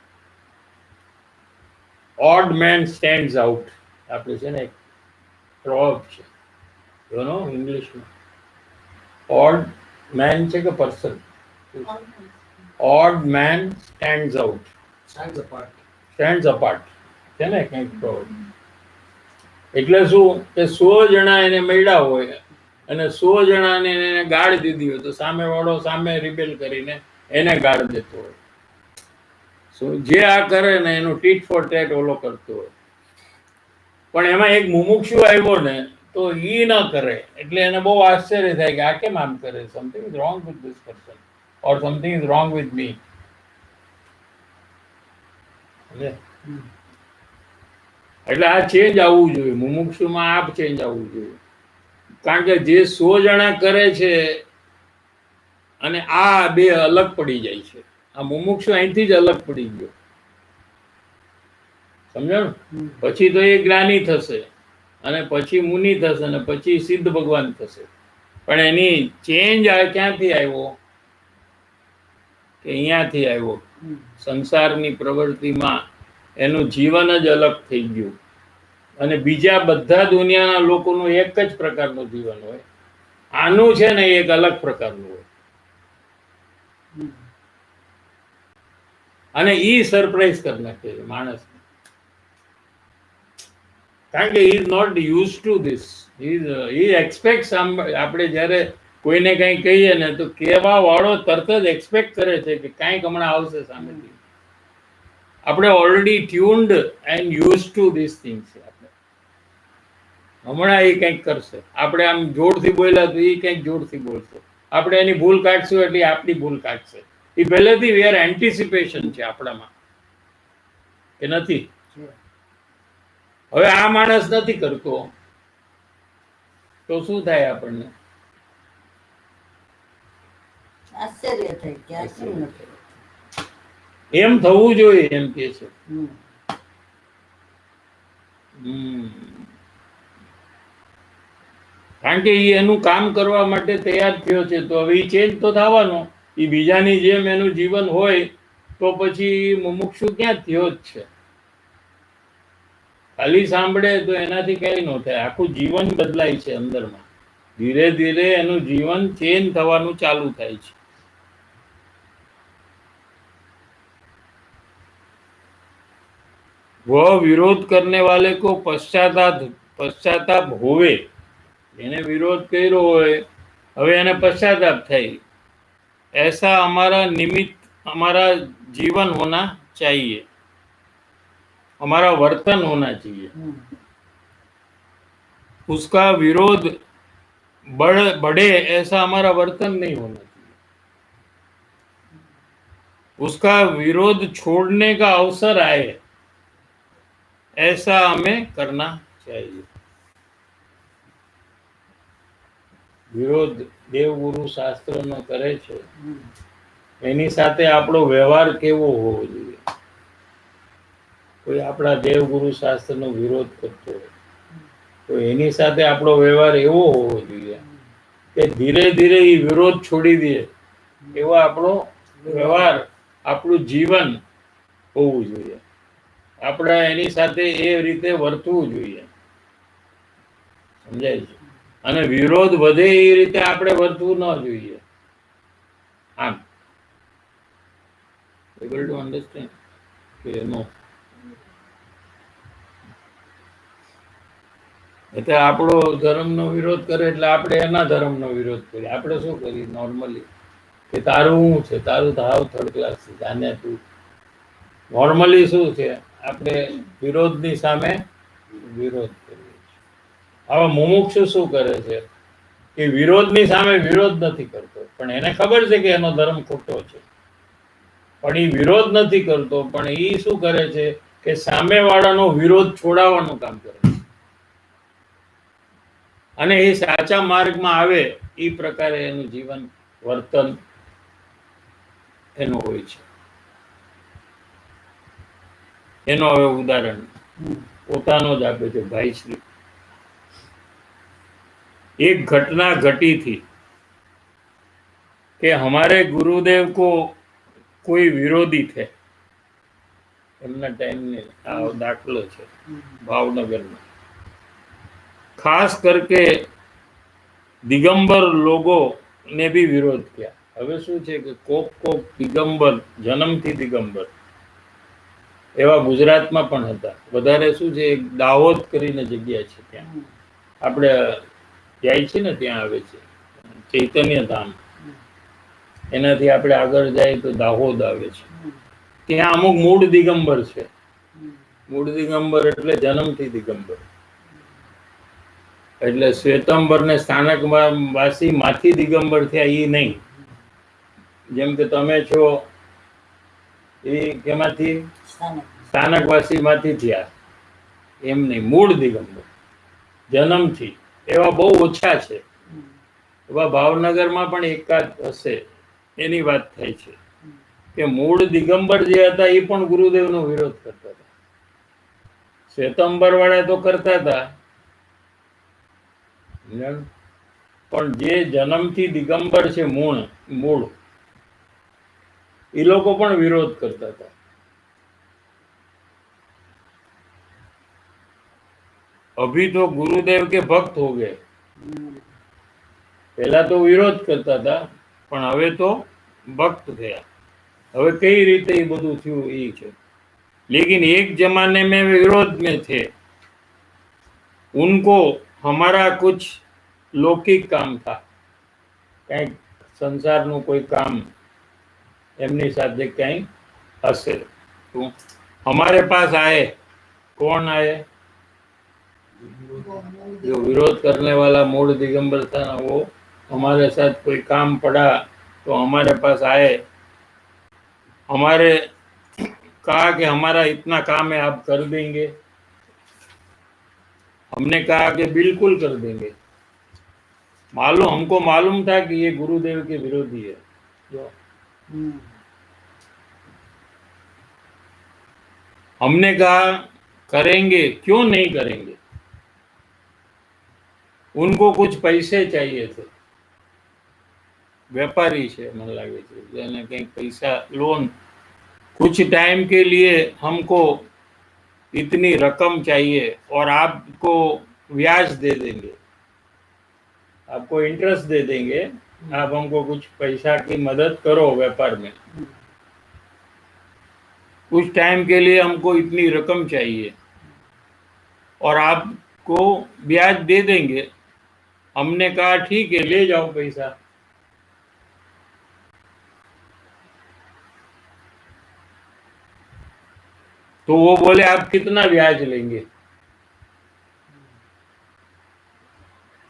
Odd man stands out. આપણે છે ને એક પ્રોવર્બ છે, યુ નો, ઇંગ્લિશમાં. ઓડ મેન છે કે person? Odd man stands out. Stands apart છે ને કંઈક પ્રોવર્બ. એટલે શું કે 100 જણા એને મળ્યા હોય અને 100 જણાને એને ગાળ દીધી હોય તો સામેવાળો સામે રિબેલ કરીને એને ગાળ દેતો હોય. જે આ કરે ને એનું ટીટ ફોર ટેટ ઓલો કરતો હોય. પણ એમાં એક મુમુક્ષુ આવ્યો ને તો ઈ ન કરે એટલે એને બહુ આશ્ચર્ય થાય કે આ કેમ આમ કરે. Something is wrong with this person or something is wrong with me. એટલે આ ચેન્જ આવવું જોઈએ. મુમુક્ષુમાં આ ચેન્જ આવવું જોઈએ. કારણ કે જે 100 જણા કરે છે અને આ બે અલગ પડી જાય છે. આ મુમુક્ષુ અહીંથી જ અલગ પડી ગયો. સમજાણું? પછી તો એ જ્ઞાની થશે અને પછી મુનિ થશે અને પછી સિદ્ધ ભગવાન થશે. પણ એની ચેન્જ ક્યાંથી આવ્યો કે અહીંયાથી આવ્યો. સંસારની પ્રવૃત્તિમાં એનું જીવન જ અલગ થઈ ગયું અને બીજા બધા દુનિયાના લોકોનું એક જ પ્રકારનું જીવન હોય. આનું છે ને એક અલગ પ્રકારનું હોય. અને ઈ સરપ્રાઈઝ કરી નાખે છે માણસ. કારણ કે he is not use to this. He expect. આપણે જ્યારે કોઈને કંઈ કહીએ ને તો કહેવા વાળો તરત જ એક્સપેક્ટ કરે છે કે કાંઈક હમણાં આવશે સામેથી. આપણે already tuned and use to this things. આપણે હમણાં એ કંઈક કરશે. આપણે આમ જોરથી બોલ્યા તો એ કંઈક જોરથી બોલશે. આપણે એની ભૂલ કાઢશું એટલે આપણી ભૂલ કાઢશે. એ પહેલેથી વેર એન્ટિસિપેશન છે આપણામાં કે નથી. હવે આ માણસ નથી કરતો તો શું થાય આપણને? આશ્ચર્ય થાય કે આ કેમ નથી. એમ થવું જોઈએ એમ કે છે. કારણ કે એ એનું કામ કરવા માટે તૈયાર થયો છે તો હવે એ ચેન્જ તો થવાનો. એ બીજાની જેમ એનું જીવન હોય તો પછી મુમુક્ષુ ક્યાં થયો જ છે. ખાલી સાંભળે તો એનાથી કઈ ન થાય. આખું જીવન બદલાય છે અંદરમાં. ધીરે ધીરે એનું જીવન ચેન્જ થવાનું ચાલુ થાય છે. वह विरोध करने वाले को पश्चाताप होवे. એને વિરોધ કર્યો હોય હવે એને પશ્ચાતાપ થાય. ऐसा हमारा हमारा जीवन होना चाहिए, हमारा वर्तन होना चाहिए। उसका विरोध बढ़े ऐसा हमारा वर्तन नहीं होना चाहिए। उसका विरोध छोड़ने का अवसर आए ऐसा हमें करना चाहिए। વિરોધ દેવગુરુ શાસ્ત્રનો કરે છે એની સાથે આપણો વ્યવહાર કેવો હોવો જોઈએ? કોઈ આપણા દેવગુરુ શાસ્ત્રનો વિરોધ કરતો હોય તો એની સાથે આપણો વ્યવહાર એવો હોવો જોઈએ કે ધીરે ધીરે એ વિરોધ છોડી દે એવો આપણો વ્યવહાર, આપણું જીવન હોવું જોઈએ. આપણે એની સાથે એ રીતે વર્તવું જોઈએ. સમજાય છે? અને વિરોધ વધે એ રીતે આપણે વર્તવું ન જોઈએ. આમ એબલ ટુ અન્ડરસ્ટેન્ડ કે નો? એટલે આપણો ધર્મનો વિરોધ કરે એટલે આપણે એના ધર્મનો વિરોધ કરીએ. આપણે શું કરીએ નોર્મલી કે તારું શું છે, તારું તો હાવ થર્ડ ક્લાસ છે, જાને તું. નોર્મલી શું છે, આપણે વિરોધની સામે વિરોધ કરીએ છીએ. આવા મુમુક્ષુ શું કરે છે કે વિરોધની સામે વિરોધ નથી કરતો, પણ એને ખબર છે કે એનો ધર્મ ખોટો છે, પણ એ વિરોધ નથી કરતો, પણ એ શું કરે છે કે સામેવાળાનો વિરોધ છોડાવવાનું કામ કરે છે અને એ સાચા માર્ગમાં આવે એ પ્રકારે એનું જીવન વર્તન એનું હોય છે. એનો હવે ઉદાહરણ પોતાનો જ આપે છે ભાઈશ્રી. एक घटना घटी थी कि हमारे गुरुदेव को कोई विरोधी थे. एमना टाइम ने दाखलो है भावनगर में. खास करके दिगंबर लोगों ने भी विरोध किया. હવે શું છે કે કોક દિગંબર, જન્મથી દિગંબર એવા ગુજરાતમાં પણ હતા. વધારે શું છે, એક દાહોદ કરીને જગ્યા છે, ત્યાં આપણે જાય છે ને ત્યાં આવે છે ચૈતન્ય ધામ. એનાથી આપણે આગળ જાય તો દાહોદ આવે છે. ત્યાં અમુક મૂળ દિગંબર છે. મૂળ દિગંબર એટલે જન્મથી દિગંબર. એટલે શ્વેતંબર ને સ્થાનક વાસી માંથી દિગંબર થયા એ નહીં. જેમ કે તમે છો એ કેમાંથી સ્થાનકવાસી માંથી થયા એમ નહીં. મૂળ દિગંબર જન્મથી એવા બહુ ઓછા છે. એવા ભાવનગરમાં પણ એકાદ હશે. એની વાત થાય છે કે મૂળ દિગંબર જે હતા એ પણ ગુરુદેવનો વિરોધ કરતા હતા. શ્વેતંબર વાળા તો કરતા હતા, પણ જે જન્મથી દિગંબર છે મૂળ એ લોકો પણ વિરોધ કરતા હતા. अभी तो गुरुदेव के भक्त हो गए. पहला तो विरोध करता था, પણ હવે તો ભક્ત થયા. હવે કઈ રીતે એ બધું થયું એ છે. लेकिन एक जमाने में विरोध में थे. उनको हमारा कुछ लौकिक काम था, કંઈક સંસારનું કોઈ કામ એમની સાથે કંઈ હશે તો हमारे पास आए. कौन आए? जो विरोध करने वाला मूल दिगंबर था ना, वो हमारे साथ कोई काम पड़ा तो हमारे पास आए. हमारे कहा कि हमारा इतना काम है, आप कर देंगे? हमने कहा कि बिल्कुल कर देंगे. हमको मालूम था कि ये गुरुदेव के विरोधी है. जो हमने कहा करेंगे, क्यों नहीं करेंगे? उनको कुछ पैसे चाहिए थे. व्यापारी है मन लगे जेने कहीं पैसा लोन, कुछ टाइम के लिए हमको इतनी रकम चाहिए और आपको ब्याज दे देंगे, आपको इंटरेस्ट दे देंगे, आप हमको कुछ पैसा की मदद करो व्यापार में. कुछ टाइम के लिए हमको इतनी रकम चाहिए और आपको ब्याज दे देंगे. हमने कहा ठीक है, ले जाओ पैसा. तो वो बोले आप कितना ब्याज लेंगे?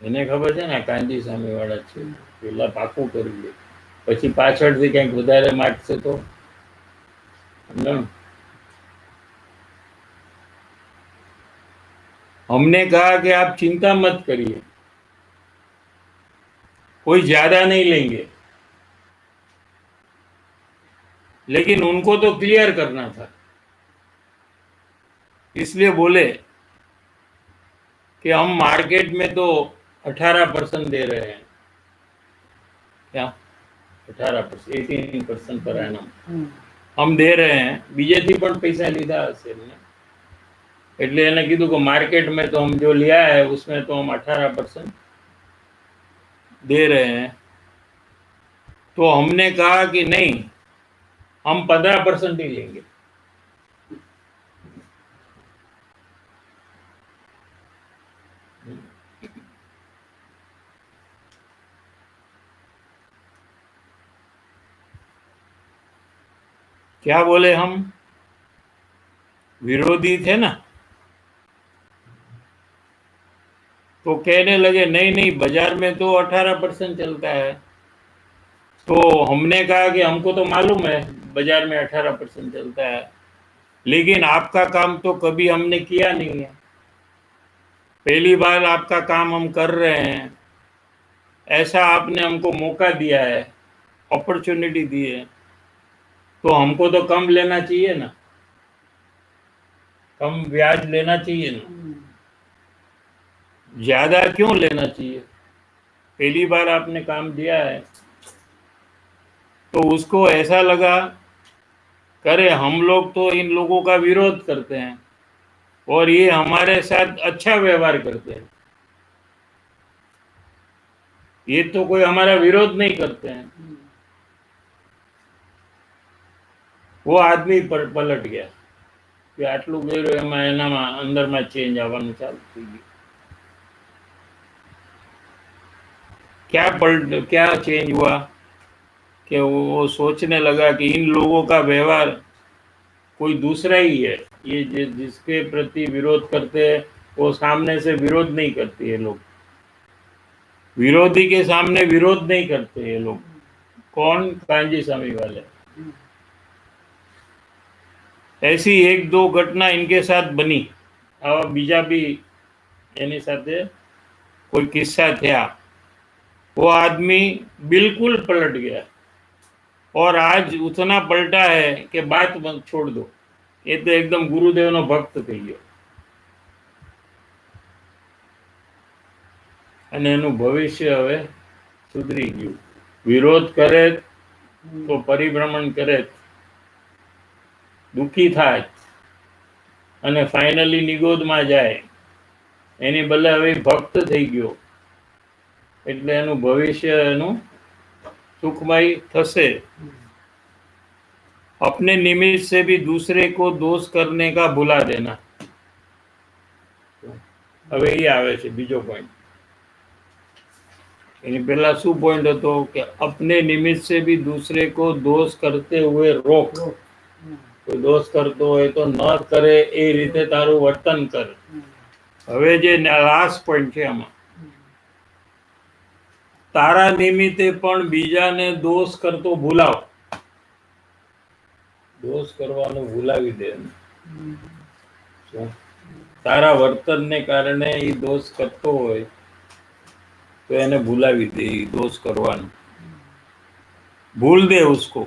એને ખબર છે ને કાંજી સામેવાળા છે, પેલા પાકું કરી લે, પછી પાછળથી કંઈક વધારે માગશે તો સમજાણું? हमने कहा कि आप चिंता मत करिए, कोई ज्यादा नहीं लेंगे, लेकिन उनको तो क्लियर करना था, इसलिए बोले कि हम मार्केट में तो 18% दे रहे हैं, क्या 18%, 18% पर एनम हम दे रहे हैं, बीजेથી પણ પૈસા લીધા હશે એમને, એટલે એને કીધું કે मार्केट में तो हम जो लिया है उसमें तो हम 18% दे रहे हैं। तो हमने कहा कि नहीं, हम 15% ही लेंगे। क्या बोले हम? विरोधी थे ना, तो कहने लगे नहीं नहीं, बाजार में तो 18% चलता है। तो हमने कहा कि हमको तो मालूम है बाजार में 18% चलता है, लेकिन आपका काम तो कभी हमने किया नहीं है, पहली बार आपका काम हम कर रहे हैं, ऐसा आपने हमको मौका दिया है, अपॉर्चुनिटी दी है, तो हमको तो कम लेना चाहिए ना, कम ब्याज लेना चाहिए ना, ज्यादा क्यों लेना चाहिए? पहली बार आपने काम दिया है। तो उसको ऐसा लगा, करे हम लोग तो इन लोगों का विरोध करते हैं और ये हमारे साथ अच्छा व्यवहार करते हैं, ये तो कोई हमारा विरोध नहीं करते हैं। वो आदमी पलट गया कि आटलू गयो एमां एनामां अंदरमां चेन्ज आवવાનું ચાલુ થઈ ગયું। क्या चेंज हुआ कि वो सोचने लगा कि इन लोगों का व्यवहार कोई दूसरा ही है, ये जिसके प्रति विरोध करते हैं वो सामने से विरोध नहीं करते, ये लोग विरोधी के सामने विरोध नहीं करते ये लोग। कौन? कांजी स्वामी वाले। ऐसी एक दो घटना इनके साथ बनी, और बीजा भी एनी साथे कोई किस्सा थया। वो आदमी बिल्कुल पलट गया और आज उतना पलटा है कि बात मत छोड़ दो, ये तो एकदम गुरुदेव नो भक्त थई गयो અને એનું ભવિષ્ય હવે સુધરી ગયું। વિરોધ કરે તો પરિભ્રમણ કરે, દુઃખી થાય અને ફાઇનલી નિગોદમાં જાય, એની બદલે હવે ભક્ત થઈ ગયો એટલે એનું ભવિષ્ય એનું सुखमय थसे। अपने निमित्त से भी दूसरे को दोष करने का भुला देना। હવે એ આવે છે બીજો પોઈન્ટ। એની પહેલા શું પોઈન્ટ હતો કે अपने निमित्त से भी दूसरे को दोष करते हुए रोक। કોઈ દોષ કરતો હોય તો ન કરે એ રીતે તારું વર્તન કર। હવે જે લાસ્ટ પોઈન્ટ છે આમાં, તારા નિમિત્તે પણ બીજાને દોષ કરતો ભૂલાવ। દોષ કરવાનું ભૂલાવી દે। તારા વર્તનને કારણે એ દોષ કરતો હોય તો એને ભૂલાવી દે, દોષ કરવાનું भूल दे उसको।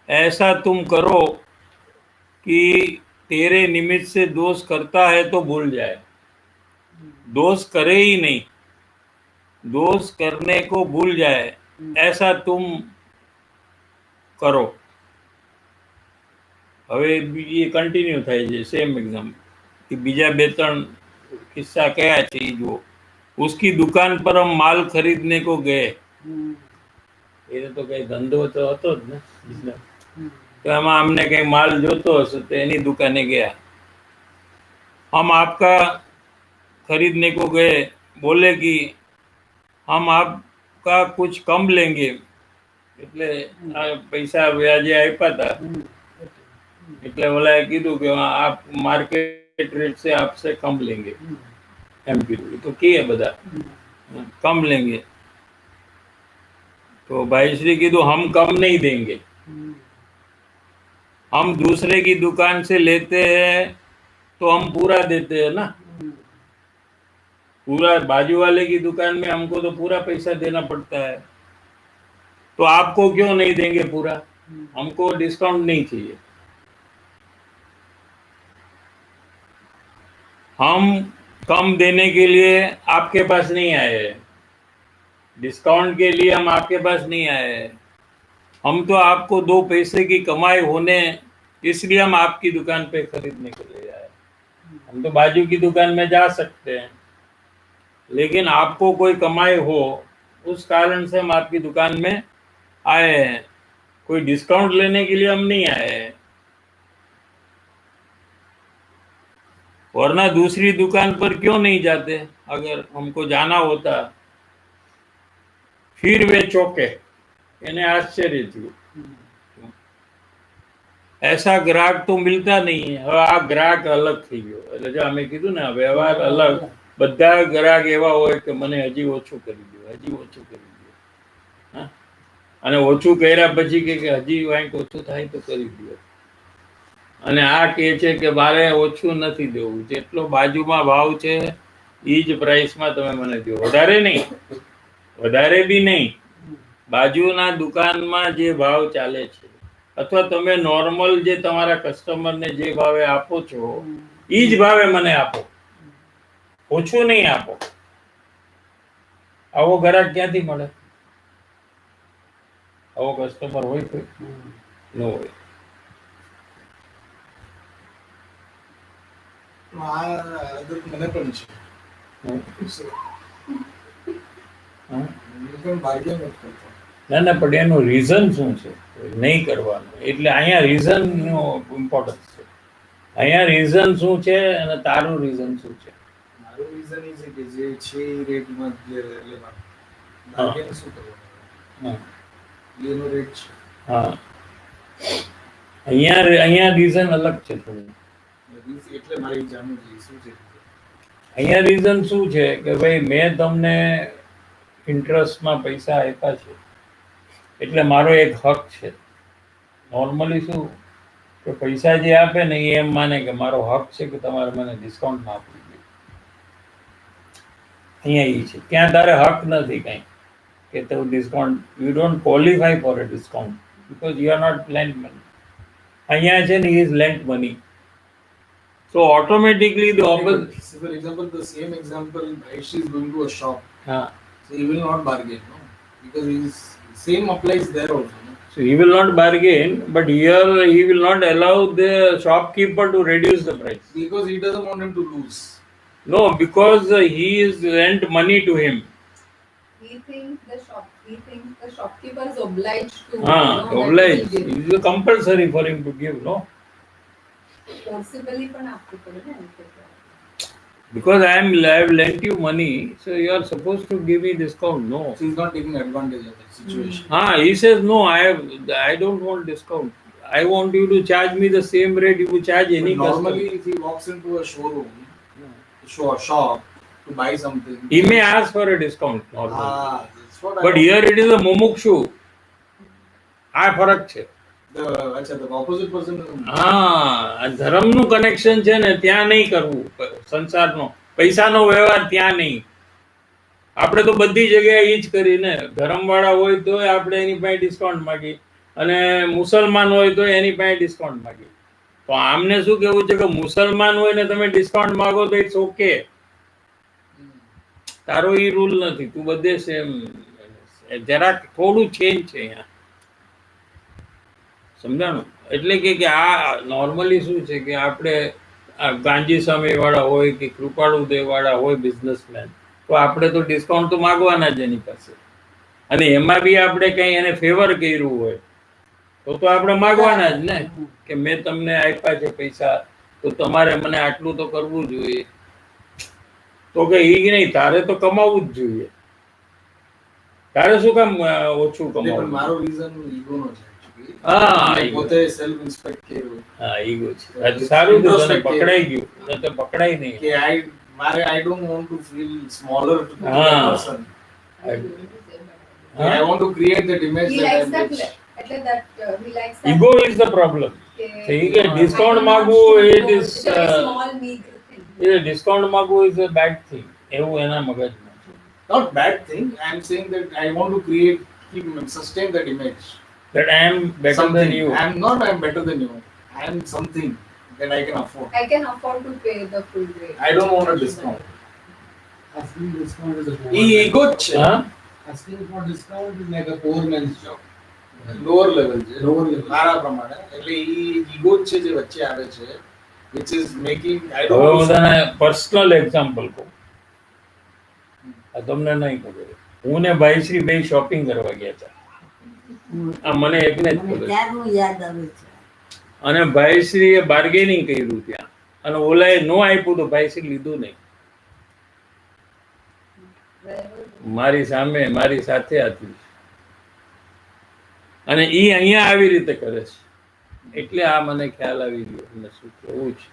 ऐसा तुम करो कि तेरे निमित्त से दोष करता है तो भूल जाए, दोष करे ही नहीं, दोष करने को भूल जाए, ऐसा तुम करो। હવે એ કન્ટિન્યુ થાય છે સેમ એક્ઝામ कि बीजा बे त्रण किस्सा क्या है जो उसकी दुकान पर हम माल खरीदने को गए। ये तो कई धंधो तो હતો જ ને બિઝનેસ, तो એમાં हमने कहीं माल जोतो हशे तो एनी दुकाने गया। हम आपका खरीदने को गए, बोले कि हम आपका कुछ कम लेंगे, એટલે આ પૈસા વ્યાજે આપ્યા હતા એટલે ઓલાએ કીધું કે આપ માર્કેટ રેટ से आपसे कम लेंगे એમ કીધું. એ તો કહે બધા कम लेंगे. तो भाई श्री कीधु हम कम नहीं देंगे, हम दूसरे की दुकान से लेते हैं तो हम पूरा देते हैं ना. पूरा बाजू वाले की दुकान में हमको तो पूरा पैसा देना पड़ता है, तो आपको क्यों नहीं देंगे पूरा, हमको डिस्काउंट नहीं चाहिए. हम कम देने के लिए आपके पास नहीं आए हैं, डिस्काउंट के लिए हम आपके पास नहीं आए हैं. हम तो आपको 2 पैसे की कमाई होने इसलिए हम आपकी दुकान पे खरीदने के लिए आए. हम तो बाजू की दुकान में जा सकते हैं, लेकिन आपको कोई कमाई हो उस कारण से हम आपकी दुकान में आए हैं, कोई डिस्काउंट लेने के लिए हम नहीं आए हैं. वरना दूसरी दुकान पर क्यों नहीं जाते, अगर हमको जाना होता. फिर वे चौके, એને આશ્ચર્ય થયું. ऐसा ग्राहक तो मिलता नहीं है. હવે આ ગ્રાહક અલગ થઈ ગયો. એટલે જો અમે કીધું ને વ્યવહાર અલગ, બધા ગ્રાહક એવા હોય કે મને હજી ઓછું કરી દો, હજી ઓછું કરી દો. હા, અને ઓછું કર્યા પછી કે હજી વાંક ઓછું થાય તો કરી દો. અને આ કહે છે કે મારે ઓછું નથી દેવું, જેટલો બાજુમાં ભાવ છે એ જ પ્રાઇસમાં તમે મને દો, વધારે નહીં, વધારે બી નહીં. બાજુના દુકાનમાં જે ભાવ ચાલે છે અથવા તમે નોર્મલ જે તમારા કસ્ટમરને જે ભાવે આપો છો એ જ ભાવે મને આપો, ઓછું નહીં આપો. આવો ગ્રાહક ક્યાંથી મળે? આવો કસ્ટમર હોય કોઈ? ન હોય. આ આદત મને પણ છે. હા? હું પણ બાર્ગેન નથી કરતો. ના ના, પણ એનું રીઝન શું છે નહીં કરવાનું? એટલે અહીંયા રીઝનનો ઇમ્પોર્ટન્સ છે. અહીંયા રીઝન શું છે અને તારું રીઝન શું છે? મારું રીઝન એ છે કે જે છે એ રેટમાં જે લેવાનું, બાર્ગેન શું કરવાનું, હા એનો રેટ છે. હા, અહીંયા રીઝન અલગ છે થોડું. એટલે મારે જાણવું જોઈએ શું છે. અહીંયા રીઝન શું છે કે ભાઈ મેં તમને ઇન્ટરેસ્ટમાં પૈસા આપ્યા છે એટલે મારો એક હક છે. નોર્મલી શું કે પૈસા જે આપે ને એ એમ માને કે મારો હક છે કે તમારે મને ડિસ્કાઉન્ટમાં આપવું જોઈએ. અહીંયા એ છે, ત્યાં તારે હક નથી કંઈ કે તું discount, you don't qualify for a discount because you are not land money. અહીંયા છે ને is land money. So automatically the opposite. So for example, the same example, Aishi is going to a shop, हाँ, so he will not bargain, no? Because he's same applies there also, no? so he will not bargain, but here he will not allow the shopkeeper to reduce the price. Because he doesn't want him to lose. No, because he is lent money to him. He thinks the shopkeeper is obliged to. हाँ, that obliged. he will It is compulsory for him to give, no? give. Forcibly પણ આપવું પડે ને એમ કે. Because I have lent you money, so you are supposed to give me discount. No. So he's not taking advantage of that situation. He says no. I don't want discount. I want you to charge me the same rate you charge any But normally, customer. if he walks into a showroom, a shop to buy something, He may ask for a discount normally. that's what But here it is a mumukshu. આ ફરક છે. the opposite person. હા, ધર્મનું connection છે ને ત્યાં નહીં કરવું. સંસારનો પૈસાનો વ્યવહાર ત્યાં નહીં. આપણે તો બધી જગ્યાએ એ જ કરીને, ધર્મવાળા હોય તો આપણે એની પાસે ડિસ્કાઉન્ટ માગી અને મુસલમાન હોય તો એની પાસે ડિસ્કાઉન્ટ માગી. તો આમને શું કહેવું છે કે મુસલમાન હોય ને તમે ડિસ્કાઉન્ટ માગો તો ઇટ્સ ઓકે, તારો એ રૂલ નથી, તું બધે સેમ. જરાક થોડું ચેન્જ છે અહીંયા, સમજાણું? એટલે કે આ નોર્મલી શું છે કે આપણે આ ગાંજી સ્વામીવાળા હોય કે કૃપાળુદેવવાળા હોય બિઝનેસમેન, તો આપણે તો ડિસ્કાઉન્ટ તો માગવાના જ એની પાસે. અને એમાં બી આપણે કંઈ એને ફેવર કર્યું હોય તો આપણે માગવાના જ ને કે મેં તમને આપ્યા છે પૈસા તો તમારે મને આટલું તો કરવું જોઈએ. તો કે એ નહીં, તારે તો કમાવું જ જોઈએ. તારે શું કામ ઓછું પણ કમાવું? મારો રીઝન ઈગો નો છે. હા, મેં ego. પોતે સેલ્ફ ઇન્સ્પેક્ટ કર્યું હા, ઈગો છે. આ તો સારું તો તને Introspective. પકડાઈ ગયું, ન તો પકડાય નહીં. કે I don't want to feel smaller to the હા. person. હા? I want to create that image He that likes I'm that. rich. એટલે that he likes that. Ego is the problem. કે કે ડિસ્કાઉન્ટ I માંગવું want it to is go- very small meager thing. Discount માંગવું is a bad thing. એવું એના મગજમાં છે. Not bad thing. I'm saying that I want to sustain that image. That I am better Something. than you. I'm better than you. I'm something that I can afford. I can afford to pay the full rate. I don't want a discount. Asking discount is a poor E ego man's છે. હા? Asking for discount is like a poor man's job. Lower level છે Lower level. મારા પ્રમાણે એટલે ego જ છે જે વચ્ચે આવે છે which is making I હવે હું don't તને પર્સનલ એક્ઝામ્પલ કહું. આ તમને નહીં ખબર. હું ને ભાઈશ્રી બે શોપિંગ કરવા ગયા હતા. આ મને એકને જ મને ખબર. ત્યારનું યાદ આવે છે. અને ભાઈશ્રીએ બાર્ગેનિંગ કર્યું ત્યાં, અને ઓલાએ નો આપ્યું તો ભાઈશ્રી લીધું નહીં. મારી સામે મારી સાથે હતી, અને ઈ અહીંયા આવી રીતે કરે છે. એટલે આ મને ખ્યાલ આવી ગયો મને શું કેવું છે.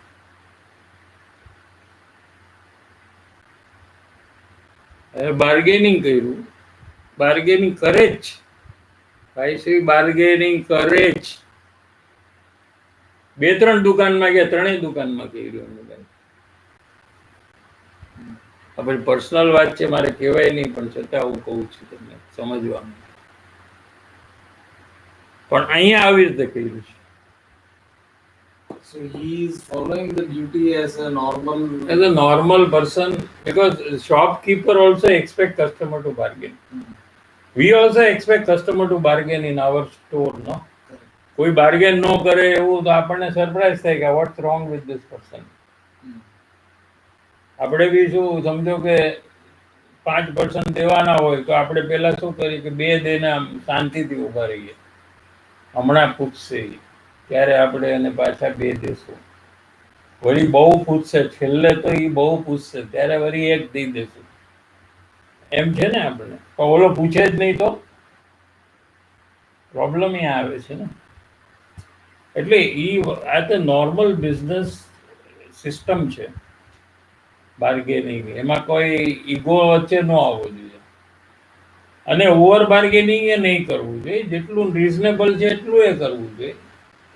હવે બાર્ગેનિંગ કર્યું, બાર્ગેનિંગ કરે જ ભાઈશ્રી, બાર્ગેનિંગ કરે જ. 2-3 દુકાનમાં ગયા, 3 દુકાનમાં કર્યું એમને ભાઈ. આપણી પર્સનલ વાત છે, મારે કહેવાય નહીં, પણ છતાં હું કહું છું તમને સમજવા. પણ અહીંયા આવી રીતે કર્યું છે. so he is following the duty as a normal As a normal person, because shopkeeper also expect customer to bargain. We also expect customer to bargain in our store, no? કોઈ બાર્ગેન ન કરે એવું તો આપણને surprise થાય કે what's wrong with this person. આપણે બી શું સમજો કે 5% દેવાના હોય તો આપણે પહેલા શું કરીએ કે 2 દઈને આમ શાંતિથી ઊભા રહીએ. હમણાં પૂછશે ઈ, ત્યારે આપણે એને પાછા 2 દેશું. વળી બહુ પૂછશે, છેલ્લે તો ઈ બહુ પૂછશે, ત્યારે વળી 1 દઈ દેશું. એમ છે ને આપણે. પણ ઓલો પૂછે જ નહીં તો પ્રોબ્લેમ અહીંયા આવે છે ને. એટલે આ તો નોર્મલ બિઝનેસ સિસ્ટમ છે બાર્ગેનિંગ. એમાં કોઈ ઈગો વચ્ચે ન આવવો જોઈએ, અને ઓવર બાર્ગેનિંગ એ નહીં કરવું જોઈએ. જેટલું રિઝનેબલ છે એટલું એ કરવું જોઈએ,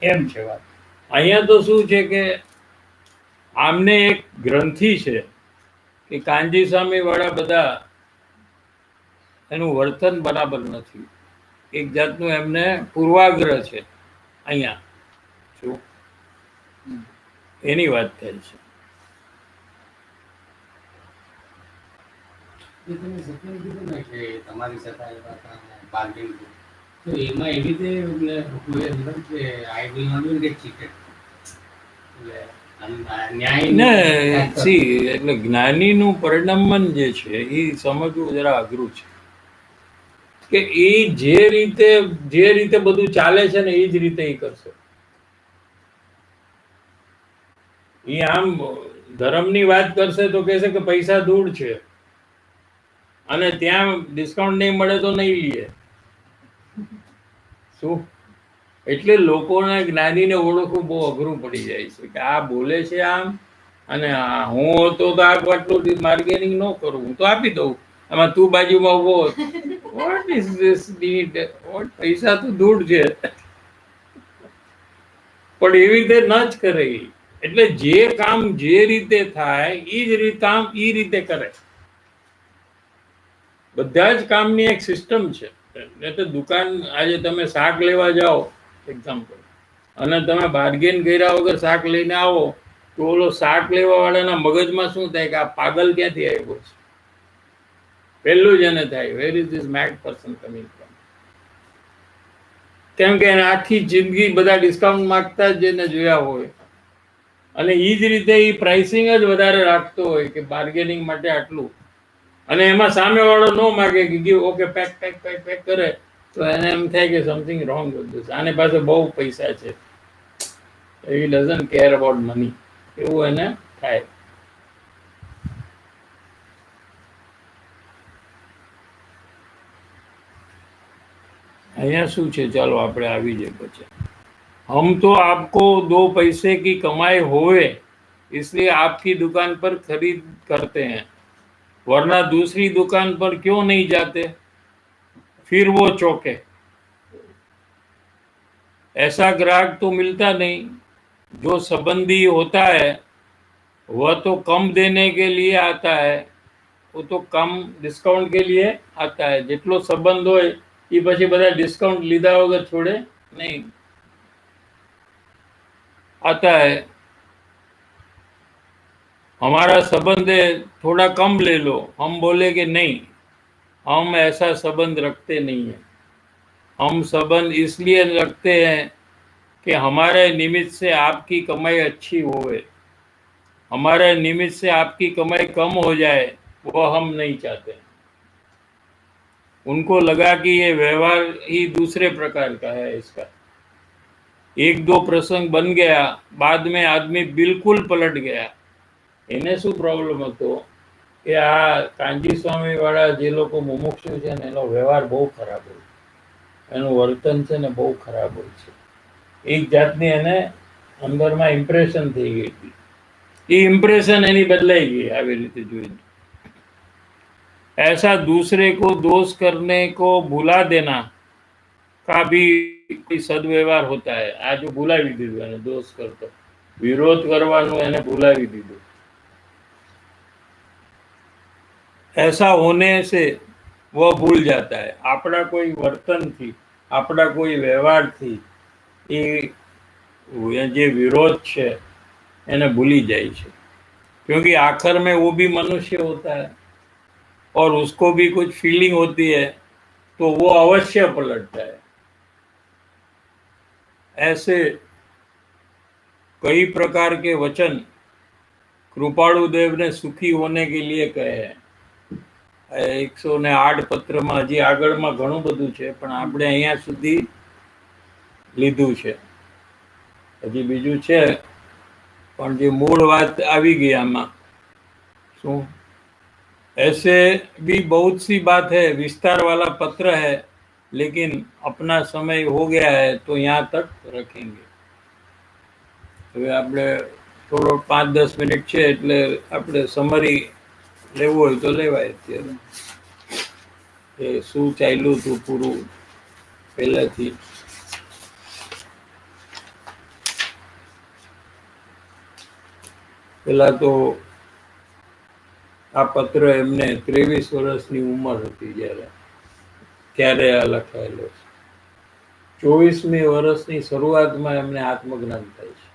એમ છે વાત. અહીંયા તો શું છે કે આમને એક ગ્રંથિ છે કે કાનજી સ્વામી વાળા બધા એનું વર્તન બરાબર નથી. એક જાતનું એમને પૂર્વાગ્રહ છે અહીંયા. શું એની વાત થાય છે. એ તમે સત્યને કીધું ને કે તમારી સાથે આવ્યા હતા બાર્ગેન કર્યું. તો એમાં એવી રીતે એટલે કોઈ મતલબ કે I will not will get cheated. એટલે ન્યાય ને સી એટલે જ્ઞાનીનું પરિણમન જે છે એ સમજવું જરા અઘરું છે. કે એ જે રીતે બધું ચાલે છે ને એ જ રીતે એ કરશે. એ આમ ધર્મની વાત કરશે તો કહેશે કે પૈસા ધૂળ છે, અને ત્યાં ડિસ્કાઉન્ટ નહીં મળે તો નહીં લઈએ. શું એટલે લોકોને જ્ઞાનીને ઓળખવું બહુ અઘરું પડી જાય છે કે આ બોલે છે આમ, અને હું હતો તો આટલું બાર્ગેનિંગ ન કરું, હું તો આપી દઉં. આમાં તું બાજુમાં ઉભો, what is this need? What પૈસા તો ધૂળ છે. પણ એવી રીતે ન જ કરે. એટલે જે કામ જે રીતે થાય એ જ કામ એ રીતે કરે. બધા જ કામની એક સિસ્ટમ છે. એટલે તો દુકાન આજે તમે શાક લેવા જાઓ એક્ઝામ્પલ, અને તમે બાર્ગેન કર્યા વગર શાક લઈને આવો તો ઓલો શાક લેવા વાળાના મગજમાં શું થાય કે આ પાગલ ક્યાંથી આવ્યો છે? પહેલું જ એને થાય where is this made person coming from. કેમ કે એને આખી જિંદગી બધા ડિસ્કાઉન્ટ માંગતા જ એને જોયા હોય, અને એ જ રીતે એ પ્રાઇસિંગ જ વધારે રાખતો હોય કે બાર્ગેનિંગ માટે આટલું, અને એમાં સામેવાળો ન માગે કે give okay pack pack pack pack કરે તો એને એમ થાય કે સમથિંગ રોંગ વિથ ધીસ. આને પાસે બહુ પૈસા છે, હી ડઝન્ટ કેર અબાઉટ મની, એવું એને થાય. અહીંયા શું છે, ચાલો આપણે આવી જાય પછી। हम तो आपको 2 पैसे की कमाई होवे इसलिए आपकी दुकान पर खरीद करते हैं, वरना दूसरी दुकान पर क्यों नहीं जाते? फिर वो चौंके। ऐसा ग्राहक तो मिलता नहीं। जो संबंधी होता है वह तो कम देने के लिए आता है, वो तो कम डिस्काउंट के लिए आता है। જેટલો સંબંધ હોય એ પછી બધા ડિસ્કાઉન્ટ લીધા વગર છોડે नहीं, आता है। हमारा संबंध है, थोड़ा कम ले लो। हम बोले कि नहीं, हम ऐसा संबंध रखते नहीं है। हम संबंध इसलिए रखते हैं कि हमारे निमित्त से आपकी कमाई अच्छी होवे, हमारे निमित्त से आपकी कमाई कम हो जाए वो हम नहीं चाहते। उनको लगा कि ये व्यवहार ही दूसरे प्रकार का है इसका। 1-2 प्रसंग बन गया, बाद में आदमी बिल्कुल पलट गया। એને શું પ્રોબ્લેમ હતો કે આ કાંજી સ્વામી વાળા જે લોકો મુમુક્ષુ છે ને એનો વ્યવહાર બહુ ખરાબ હોય, એનું વર્તન છે ને બહુ ખરાબ હોય છે। એક જાતની એને અંદરમાં ઇમ્પ્રેશન થઈ ગઈ હતી, એ ઇમ્પ્રેશન એની બદલાઈ ગઈ આવી રીતે જોઈને। ऐसा दूसरे को दोष करने को भुला देना का भी कोई सदव्यवहार होता है। आ जो भुलावी दीधुं एने दोष करतो, विरोध करवानुं एने भुलावी दीधुं। ऐसा होने से वह भूल जाता है। आपड़ा कोई वर्तन थी, आपड़ा कोई व्यवहार थी ये जे विरोध छे एने भूली जाए छे, क्योंकि आखिर में वो भी मनुष्य होता है और उसको भी कुछ फीलिंग होती है, तो वो अवश्य पलटता है। ऐसे कई प्रकार के वचन कृपाळु देव ने सुखी होने के लिए कहे हैं। 108 पत्र में हजी आगळ में घणुं बधुं छे, पण आपणे अहींया सुधी लीधुं छे। हजी बीजुं छे, पण जे मूळ वात आवी गई आमां शुं। ऐसे भी बहुत सी बात है, विस्तार वाला पत्र है, लेकिन अपना समय हो गया है तो यहाँ तक रखेंगे। હવે આપણે થોડો 5-10 મિનિટ છે એટલે આપણે સમરી લેવું હોય તો લેવાય। અત્યારે એ શું ચાલ્યું હતું પૂરું પહેલાથી। પહેલા તો આ પત્ર એમને 23 વર્ષની ઉંમર હતી ત્યારે આ લખાયેલો છે। 24મી વર્ષની શરૂઆતમાં એમને આત્મજ્ઞાન થાય છે,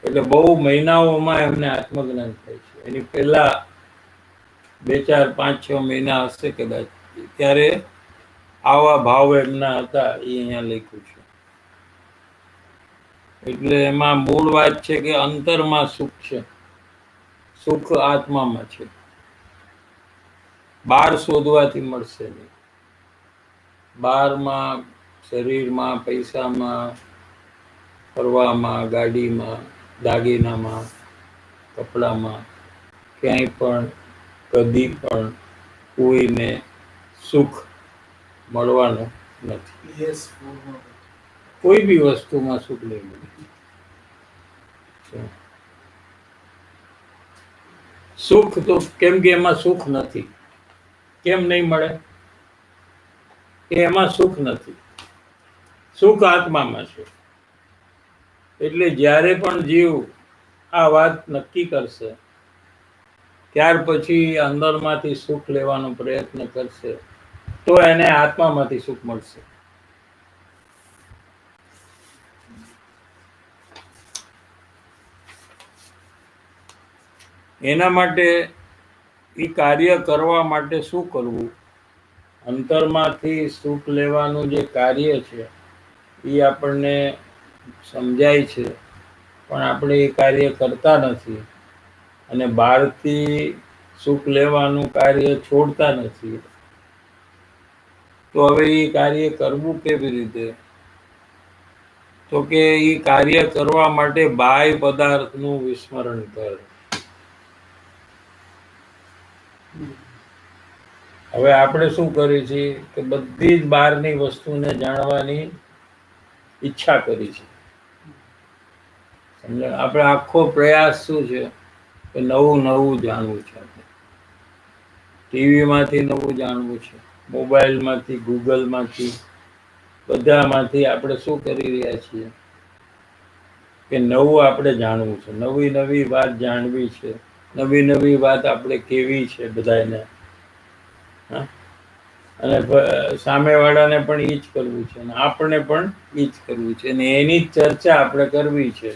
એટલે બહુ મહિનાઓમાં એમને આત્મજ્ઞાન થાય છે। એની પહેલા 2-4, 5-6 મહિના હશે કદાચ, ત્યારે આવા ભાવ એમના હતા, એ અહીંયા લખ્યું છે। એટલે એમાં મૂળ વાત છે કે અંતરમાં સુખ છે, સુખ આત્મામાં છે, બહાર શોધવાથી મળશે નહીં। બહારમાં, શરીરમાં, પૈસામાં, ફરવામાં, ગાડીમાં, દાગીનામાં, કપડામાં, ક્યાંય પણ કદી પણ કોઈને સુખ મળવાનું નથી। યસ, કોઈ બી વસ્તુમાં સુખ નહીં મળે। સુખ તો કેમ કે એમાં સુખ નથી। કેમ નહીં મળે? કે એમાં સુખ નથી, સુખ આત્મામાં છે। એટલે જ્યારે પણ જીવ આ વાત નક્કી કરશે, ત્યાર પછી અંદરમાંથી સુખ લેવાનો પ્રયત્ન કરશે તો એને આત્મામાંથી સુખ મળશે। એના માટે એ કાર્ય કરવા માટે શું કરવું? અંતરમાંથી સુખ લેવાનું જે કાર્ય છે એ આપણને સમજાય છે, પણ આપણે એ કાર્ય કરતા નથી અને બહારથી સુખ લેવાનું કાર્ય છોડતા નથી। તો હવે એ કાર્ય કરવું કેવી રીતે? તો કે એ કાર્ય કરવા માટે બાહ્ય પદાર્થનું વિસ્મરણ કર। હવે આપણે શું કરીએ છીએ કે બધી જ બહારની વસ્તુને જાણવાની ઈચ્છા કરી છે. સમજણ? આપણે આખો પ્રયાસ શું છે કે નવું નવું જાણવું છે. આપણે ટીવીમાંથી નવું જાણવું છે, મોબાઈલમાંથી, ગૂગલમાંથી, બધામાંથી આપણે શું કરી રહ્યા છીએ કે નવું આપણે જાણવું છે, નવી નવી વાત જાણવી છે, નવી નવી વાત આપણે કેવી છે બધાને. હા, અને સામેવાળાને પણ એ જ કરવું છે અને આપણે પણ એ જ કરવું છે અને એની જ ચર્ચા આપણે કરવી છે,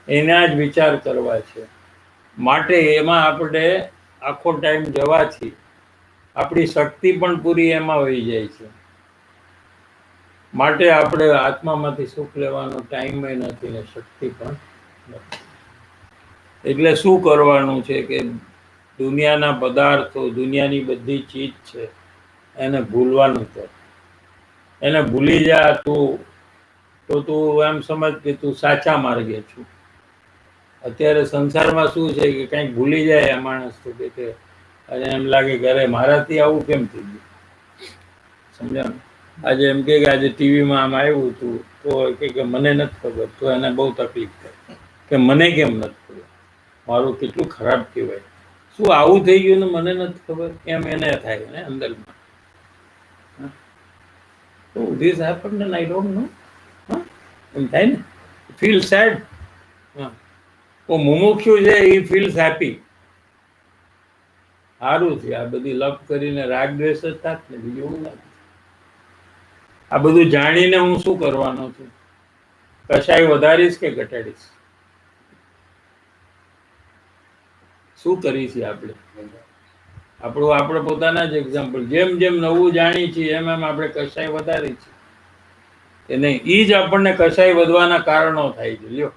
એના જ વિચાર કરવા છે. માટે એમાં આપણે આખો ટાઈમ જવાથી આપણી શક્તિ પણ પૂરી એમાં વહી જાય છે. માટે આપણે આત્મામાંથી સુખ લેવાનો ટાઈમ નથી ને શક્તિ પણ નથી. એટલે શું કરવાનું છે કે દુનિયાના પદાર્થો, દુનિયાની બધી ચીજ છે એને ભૂલવાનું છે. એને ભૂલી જા તું તો તું એમ સમજ કે તું સાચા માર્ગે છું. અત્યારે સંસારમાં શું છે કે કંઈક ભૂલી જાય આ માણસ તો કે અને એમ લાગે કે અરે મારાથી આવું કેમ થઈ ગયું. સમજાણું? આજે એમ કે આજે ટીવીમાં આમ આવ્યું હતું તો કે મને નથી ખબર, તો એને બહુ તકલીફ થાય કે મને કેમ નથી ખબર, મારું કેટલું ખરાબ કહેવાય. શું આવું થઈ ગયું ને મને નથી ખબર, એમ એને થાય ને અંદરમાં. તો this happened and I don't know. એમ થાય ને, ફીલ સેડ. તો મુમુક્ષુ છે એ ફીલ્સ હેપી. સારું છે આ બધી લપ કરીને રાગ દ્વેષ જ થાત ને, બીજું એવું ના. આ બધું જાણીને હું શું કરવાનો છું? કશાય વધારીશ કે ઘટાડીશ? શું કરી છે આપણે? આપણે પોતાના જ એક્ઝામ્પલ, જેમ જેમ નવું જાણીએ છીએ એમ એમ આપણે કશાય વધારી છે કે નહીં. એ જ આપણને કશાય વધવાના કારણો થાય છે, લ્યો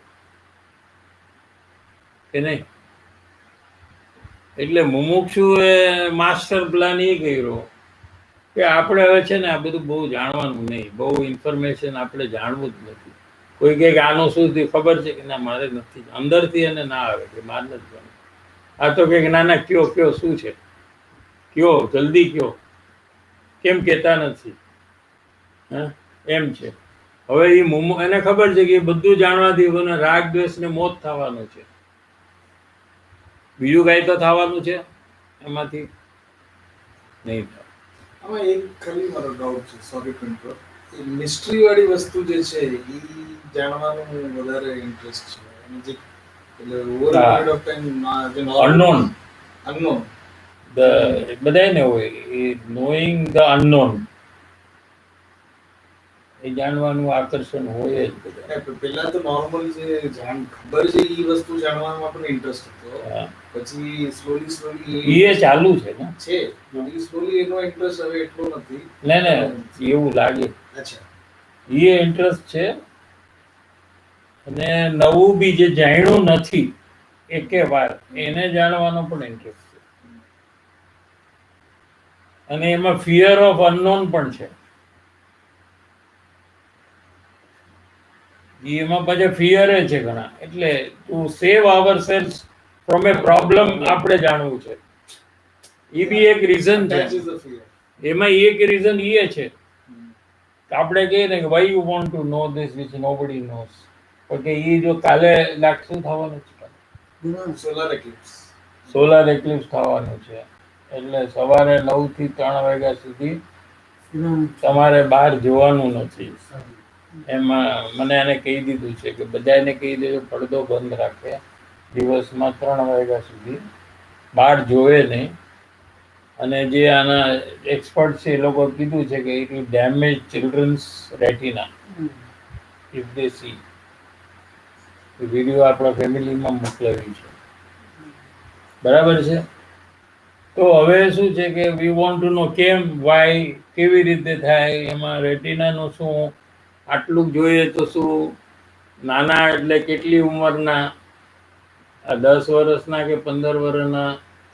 કે નહીં. એટલે મુમુક્ષુ એ માસ્ટર પ્લાન એ કર્યો કે આપણે હવે છે ને આ બધું બહુ જાણવાનું નહીં, બહુ ઇન્ફોર્મેશન આપણે જાણવું જ નથી. કોઈ કહે કે આનું શું થયું ખબર છે કે ના મારે નથી, અંદરથી એને ના આવે કે મારે નથી જાણવું. આ તો કે ના ના કયો કયો શું છે, કયો જલ્દી કયો, કેમ કહેતા નથી? હા, એમ છે. હવે એ એને ખબર છે કે એ બધું જાણવાથી રાગ દ્વેષ ને મોત થવાનું છે. બીજું કાંઈ તો થવાનું છે એમાંથી નહીં થાય. આમાં એક ખાલી મારો ડાઉટ છે, sorry to interrupt. A mystery વાળી વસ્તુ જે છે એ જાણવાનું વધારે ઇન્ટરેસ્ટ છે. અને જે એટલે ઓવર પીરિયડ ઓફ ટાઈમ જે અનનોન અનનોન બધાને હોય એ નોઈંગ ધ અનનોન, એ જાણવાનું આકર્ષણ હોય જ બધા. પેલા તો નોર્મલ જે ખબર છે એ વસ્તુ જાણવામાં આપણને ઇન્ટરેસ્ટ હતો. પછી સ્લોલી એ ચાલુ છે ને છે, સ્લોલી એનો ઇન્ટરેસ્ટ હવે એટલો નથી. ને એવું લાગે. અચ્છા, એ ઇન્ટરેસ્ટ છે. અને નવું બી જે જાણ્યું નથી એકે વાર એને જાણવાનો પણ ઇન્ટરેસ્ટ છે. અને એમાં ફિયર ઓફ અનનોન પણ છે. એમાં પાછા ફિયર છે ઘણા. એટલે to save our selves from a problem આપણે જાણવું છે. એ બી એક રીઝન છે. that is the fear. એમાં એક રીઝન એ છે કે આપણે કહીએ ને કે why you want to know this which nobody knows. કે એ જો કાલે શું થવાનું છે? Solar eclipse. સોલાર એક્લિપ્સ થવાનું છે. એટલે સવારે 9 થી 3 વાગ્યા સુધી તમારે બહાર જોવાનું નથી. એમાં મને એને કહી દીધું છે કે બધાને કહી દેજો પડદો બંધ રાખે, દિવસમાં 3 વાગ્યા સુધી બહાર જોવે નહીં. અને જે આના એક્સપર્ટ છે એ લોકો કીધું છે કે it will damage children's retina if they see. Video આપણા ફેમિલીમાં મોકલાવી છે, બરાબર છે. તો હવે શું છે કે વી વોન્ટ ટુ નો કેમ, વાય, કેવી રીતે થાય, એમાં રેટિનાનું શું, આટલું જોઈએ તો શું, નાના એટલે કેટલી ઉંમરના, આ 10 વર્ષના કે 15 વર્ષના,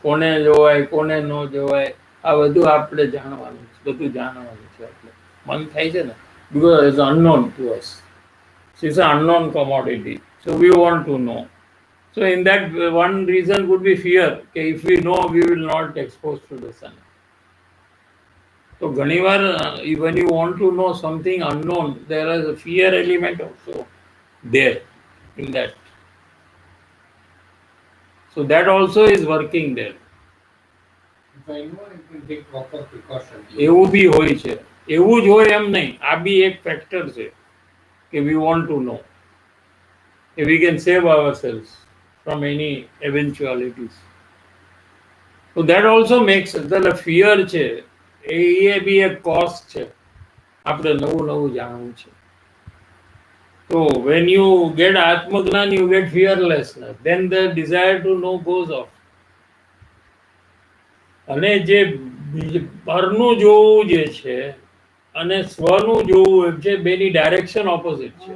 કોને જોવાય કોને ન જોવાય, આ બધું આપણે જાણવાનું છે. બધું જાણવાનું છે. એટલે મન થાય છે ને, because it's unknown to us. It's a unknown commodity, so we want to know. So in that one reason would be fear. Okay, if we know, we will not expose to the sun. તો ઘણીવાર when you want to know something unknown, there is a fear element also there in that. So that also is working there. If I know, I can take proper precaution. એવું બી હોય છે, એવું જ હોય એમ નહીં, આ બી એક ફેક્ટર છે કે we want to know if we can save ourselves from any eventualities. So that also makes એટલે fear છે એ બી એક કોસ્ટ છે, આપણે નવું નવું જાણવું છે. So when you get આત્મજ્ઞાન, you get fearlessness, then the desire to know goes off. અને જે પરનું જોવું જે છે અને સ્વનું જોવું છે, બેની ડાયરેક્શન ઓપોઝિટ છે.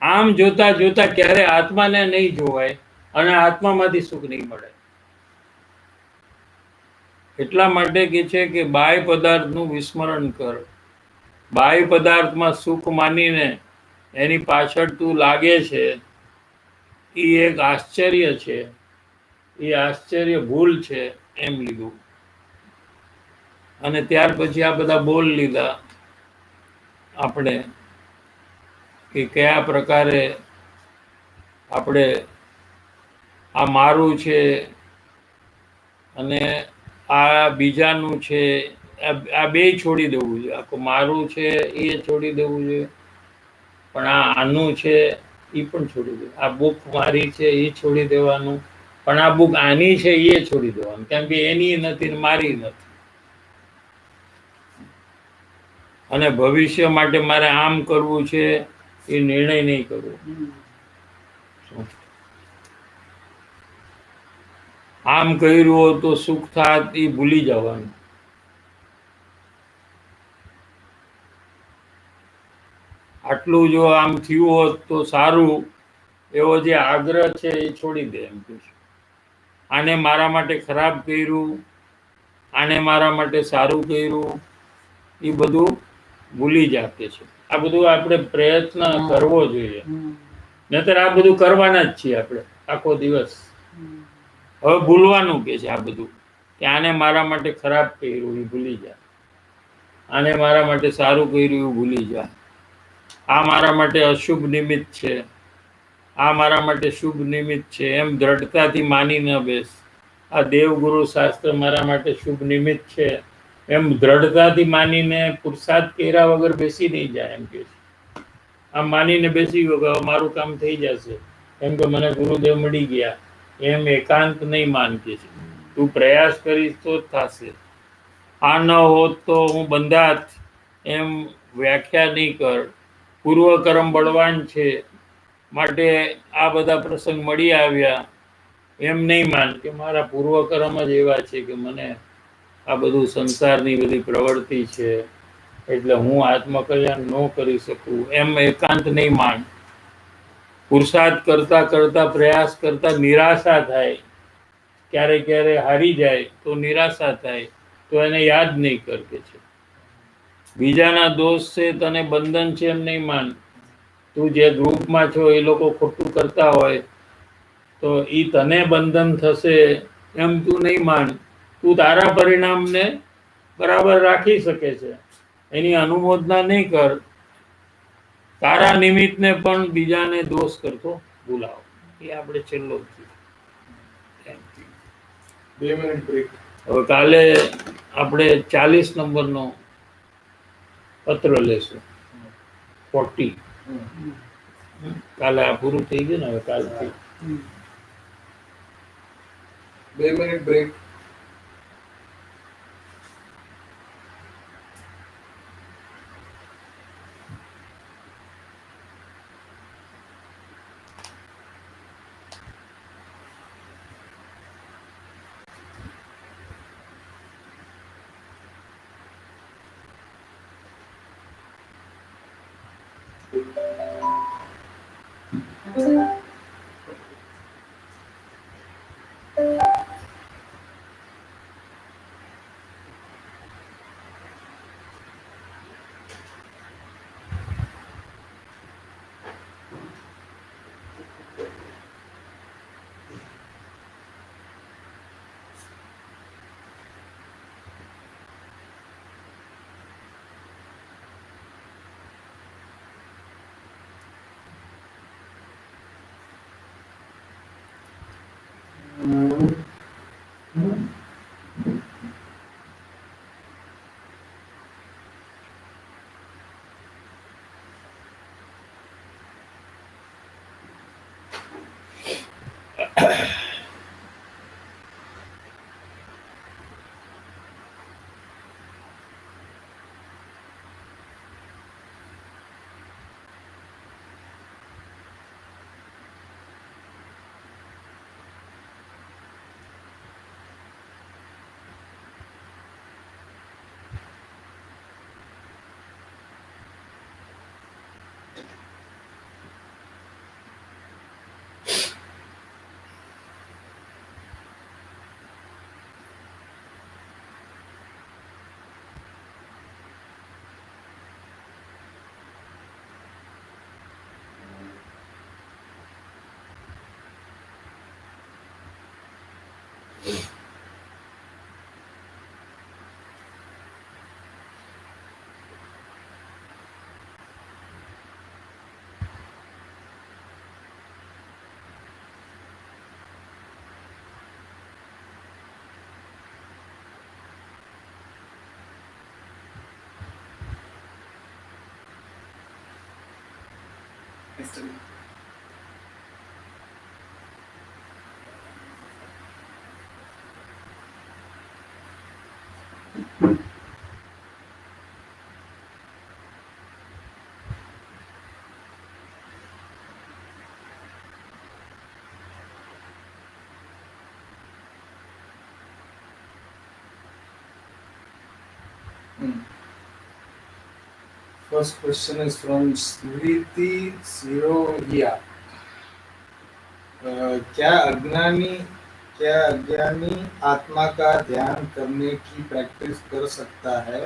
આમ જોતા જોતા ક્યારે આત્માને નહીં જોવાય અને આત્મામાંથી સુખ નહીં મળે. એટલા માટે કે છે કે બાહ્ય પદાર્થનું વિસ્મરણ કર, બાહ્ય પદાર્થમાં સુખ માનીને એની પાછળ તું લાગે છે, એ એક આશ્ચર્ય છે, એ આશ્ચર્ય ભૂલ છે એમ લીધું. અને ત્યાર પછી આ બધા બોલ લીધા આપણે કે કયા પ્રકારે આપણે આ મારું છે અને આ બીજાનું છે, આ બે છોડી દેવું જોઈએ. આખું મારું છે એ છોડી દેવું જોઈએ, પણ આ આનું છે એ પણ છોડી દેવું. આ બુક મારી છે એ છોડી દેવાનું, પણ આ બુક આની છે એ છોડી દેવાનું, કેમ કે એની નથી ને મારી નથી. અને ભવિષ્ય માટે મારે આમ કરવું છે એ નિર્ણય નહીં કરવો. આમ કર્યું હોય તો સુખ થાત એ ભૂલી જવાનું. આટલું જો આમ થયું હોત તો સારું, એવો જે આગ્રહ છે એ છોડી દે એમ કે છે. આને મારા માટે ખરાબ કર્યું, આને મારા માટે સારું કર્યું, એ બધું ભૂલી જાતે છે. આ બધું આપણે પ્રયત્ન કરવો જોઈએ, નહીતર આ બધું કરવાના જ છીએ આપણે આખો દિવસ. હવે ભૂલવાનું કે છે આ બધું, કે આને મારા માટે ખરાબ કર્યું એ ભૂલી જા, આને મારા માટે સારું કર્યું એવું ભૂલી જા, આ મારા માટે અશુભ નિમિત્ત છે, આ મારા માટે શુભ નિમિત્ત છે, એમ દ્રઢતાથી માની ન બેસ. આ દેવગુરુ શાસ્ત્ર મારા માટે શુભ નિમિત્ત છે એમ દ્રઢતાથી માનીને પુરુષાર્થ કર્યા વગર બેસી નહીં જાય એમ કે છે. આમ માનીને બેસી ગયો કે મારું કામ થઈ જશે એમ કે મને ગુરુદેવ મળી ગયા, એમ એકાંત નહીં માન કે છે. તું પ્રયાસ કરીશ તો જ થશે. આ ન હોત તો હું બંધાત એમ વ્યાખ્યા નહીં કર. પૂર્વકર્મ બળવાન છે માટે આ બધા પ્રસંગ મળી આવ્યા એમ નહીં માન કે મારા પૂર્વકર્મ જ એવા છે કે મને આ બધું સંસારની બધી પ્રવૃત્તિ છે એટલે હું આત્મકલ્યાણ ન કરી શકું એમ એકાંત નહીં માન. પુરુષાર્થ કરતા કરતા પ્રયાસ કરતા નિરાશા થાય, ક્યારે ક્યારે હારી જાય તો નિરાશા થાય, તો એને યાદ નહીં કર કે છે. બીજાના દોષ છે તને બંધન છે એમ નહીં માન. તું જે ગ્રુપમાં છો એ લોકો ખોટું કરતા હોય તો એ તને બંધન થશે એમ તું નહીં માન. તું તારા પરિણામને બરાબર રાખી શકે છે, એની અનુમોદના નહીં કર. તારા નિમિત્તને પણ બીજાને દોષ કરતો ભૂલાવો. એ આપણે છેલ્લો જ છે. 2 મિનિટ બ્રેક. હવે કાલે આપણે 40 નંબરનો પત્ર લેશું. 40 કાલે આ પૂરું થઈ ગયું ને, હવે કાલથી 2 minute break. First question is from Smriti Sirohiya. क्या अज्ञानी आत्मा का ध्यान करने की प्रैक्टिस कर सकता है?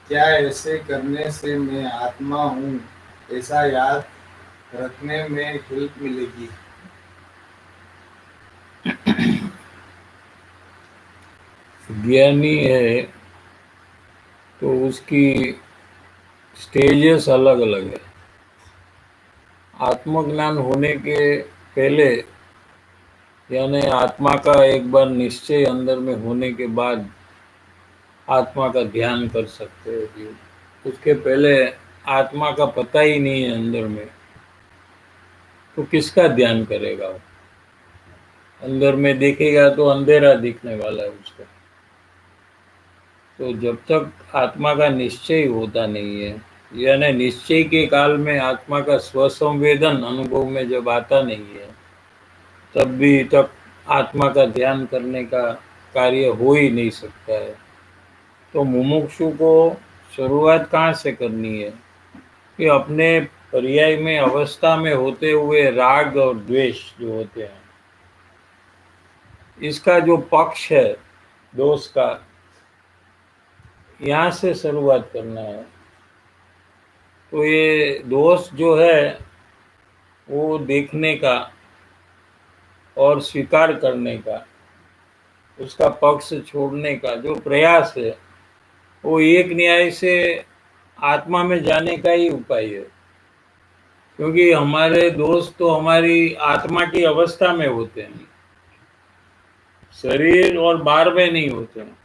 क्या ऐसे करने से मैं आत्मा हूँ ऐसा याद रखने में हेल्प मिलेगी? ज्ञानी है तो उसकी स्टेजेस अलग अलग है। आत्मज्ञान होने के पहले यानी आत्मा का एक बार निश्चय अंदर में होने के बाद आत्मा का ध्यान कर सकते हो जी। उसके पहले आत्मा का पता ही नहीं है अंदर में, तो किसका ध्यान करेगा वो? अंदर में देखेगा तो अंधेरा दिखने वाला है उसको। तो जब तक आत्मा का निश्चय होता नहीं है, यानी निश्चय के काल में आत्मा का स्वसंवेदन अनुभव में जब आता नहीं है, तब भी तक आत्मा का ध्यान करने का कार्य हो ही नहीं सकता है। तो मुमुक्षु को शुरुआत कहाँ से करनी है कि अपने पर्याय में अवस्था में होते हुए राग और द्वेष जो होते हैं, इसका जो पक्ष है दोष का, यहाँ से शुरुआत करना है। तो ये दोष जो है वो देखने का और स्वीकार करने का, उसका पक्ष छोड़ने का जो प्रयास है, वो एक न्याय से आत्मा में जाने का ही उपाय है। क्योंकि हमारे दोष तो हमारी आत्मा की अवस्था में होते हैं, शरीर और बाहर में नहीं होते हैं।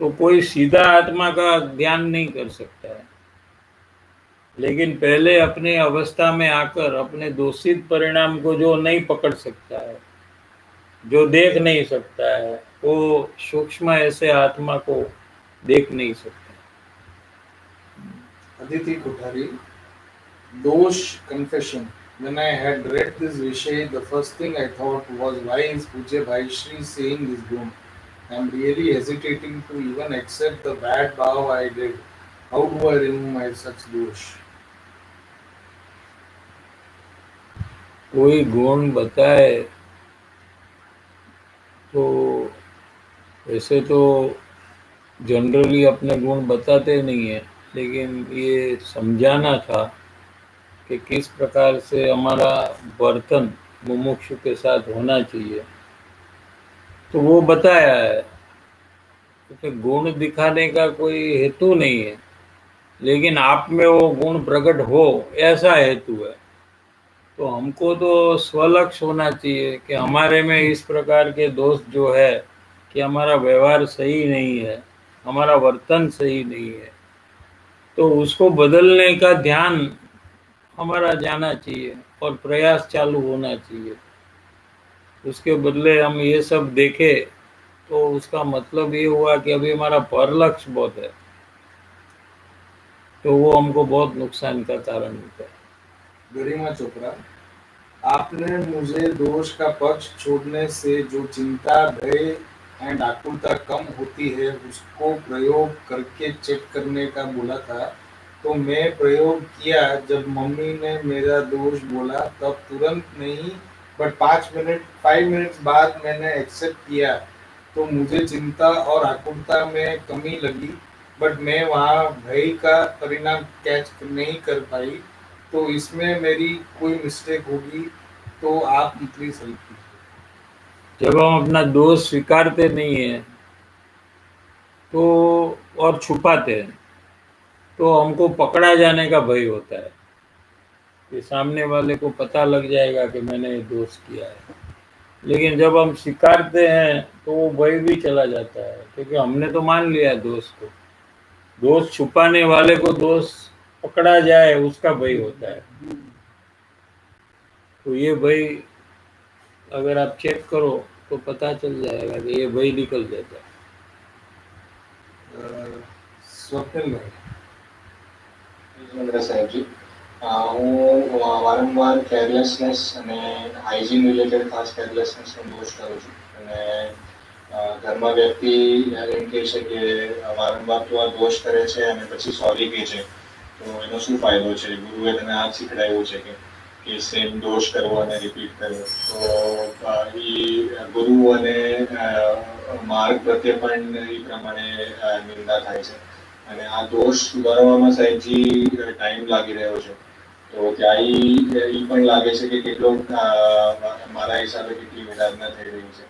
तो कोई सीधा आत्मा का ध्यान नहीं कर सकता है, लेकिन पहले अपने अवस्था में आकर अपने दोषित परिणाम को जो नहीं पकड़ सकता है, जो देख नहीं सकता है, वो सूक्ष्म ऐसे आत्मा को देख नहीं सकता। Aditi Kothari, Dosh confession. When I had read this Vishay, the first thing I thought was, why is Pujya Bhai Shri saying this gun? I am really hesitating to even accept the bad bhav I did. How do I remove my such dosh? कोई गुण बताए तो वैसे तो generally अपने गुण बताते नहीं है, लेकिन ये समझाना था कि किस प्रकार से हमारा वर्तन मुमुक्षु के साथ होना चाहिए, तो वो बताया है। क्योंकि गुण दिखाने का कोई हेतु नहीं है, लेकिन आप में वो गुण प्रकट हो ऐसा हेतु है। तो हमको तो स्वलक्ष्य होना चाहिए कि हमारे में इस प्रकार के दोष जो है कि हमारा व्यवहार सही नहीं है, हमारा वर्तन सही नहीं है, तो उसको बदलने का ध्यान हमारा जाना चाहिए और प्रयास चालू होना चाहिए। उसके बदले हम ये सब देखें तो उसका मतलब ये हुआ कि अभी हमारा परलक्ष्य बहुत है, तो वो हमको बहुत नुकसान का कारण होता है। गरिमा चोपड़ा, आपने मुझे दोष का पक्ष छोड़ने से जो चिंता, भय एंड आकुलता कम होती है उसको प्रयोग करके चेक करने का बोला था। तो मैं प्रयोग किया। जब मम्मी ने मेरा दोष बोला तब तुरंत नहीं, बट 5 मिनट बाद मैंने एक्सेप्ट किया। तो मुझे चिंता और आकुलता में कमी लगी, बट मैं वहाँ भय का परिणाम कैच नहीं कर पाई। तो इसमें मेरी कोई मिस्टेक होगी तो आप प्लीज हेल्प कीजिए। जब हम अपना दोष स्वीकारते नहीं है तो और छुपाते हैं तो हमको पकड़ा जाने का भय होता है कि सामने वाले को पता लग जाएगा कि मैंने ये दोष किया है। लेकिन जब हम स्वीकारते हैं तो वो भय भी चला जाता है, क्योंकि हमने तो मान लिया दोष को। दोष छुपाने वाले को दोष पकड़ा जाए उसका भय होता है। तो ये भय अगर आप चेक करो तो पता चल जाएगा कि ये भय निकल जाता है। સ્વપ્નિલભાઈ, નમસ્તે સાહેબજી. હું વારંવાર કેરલેસનેસ અને હાઇજીન રિલેટેડ ખાસ કેરલેસનેસનો દોષ કરું છું. અને ઘરમાં વ્યક્તિ એમ કહે છે કે વારંવાર તું આ દોષ કરે છે અને પછી સોરી કહે છે, તો એનો શું ફાયદો છે? ગુરુએ તને આ શીખડાવ્યું છે કે સેમ દોષ કરવો અને રિપીટ કરવો. તો એ ગુરુ અને માર્ગ પ્રત્યે પણ એ પ્રમાણે નિંદા થાય છે. અને આ દોષ સુધારવામાં સાહેબજી ટાઈમ લાગી રહ્યો છે. તો ત્યાં એ પણ લાગે છે કે કેટલો મારા હિસાબે કેટલી વિરાધના થઈ રહી છે.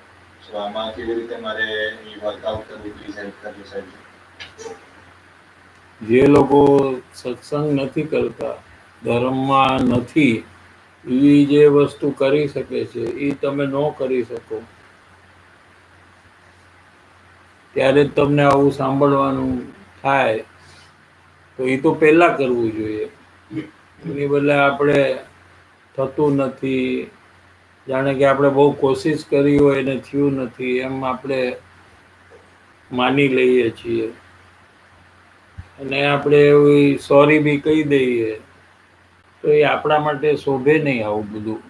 તો આમાં કેવી રીતે મારે એ વર્કઆઉટ કરવું, પ્લીઝ હેલ્પ કરજો સાહેબજી. જે લોકો સત્સંગ નથી કરતા, ધર્મમાં નથી, એ જે વસ્તુ કરી શકે છે એ તમે ન કરી શકો ત્યારે જ તમને આવું સાંભળવાનું થાય. તો એ તો પહેલા કરવું જોઈએ. એની બદલે આપણે થતું નથી, જાણે કે આપણે બહુ કોશિશ કરી હોય એને થયું નથી એમ આપણે માની લઈએ છીએ અને આપણે એવી સોરી બી કહી દઈએ તો એ આપણા માટે શોભે નહીં. આવું બધું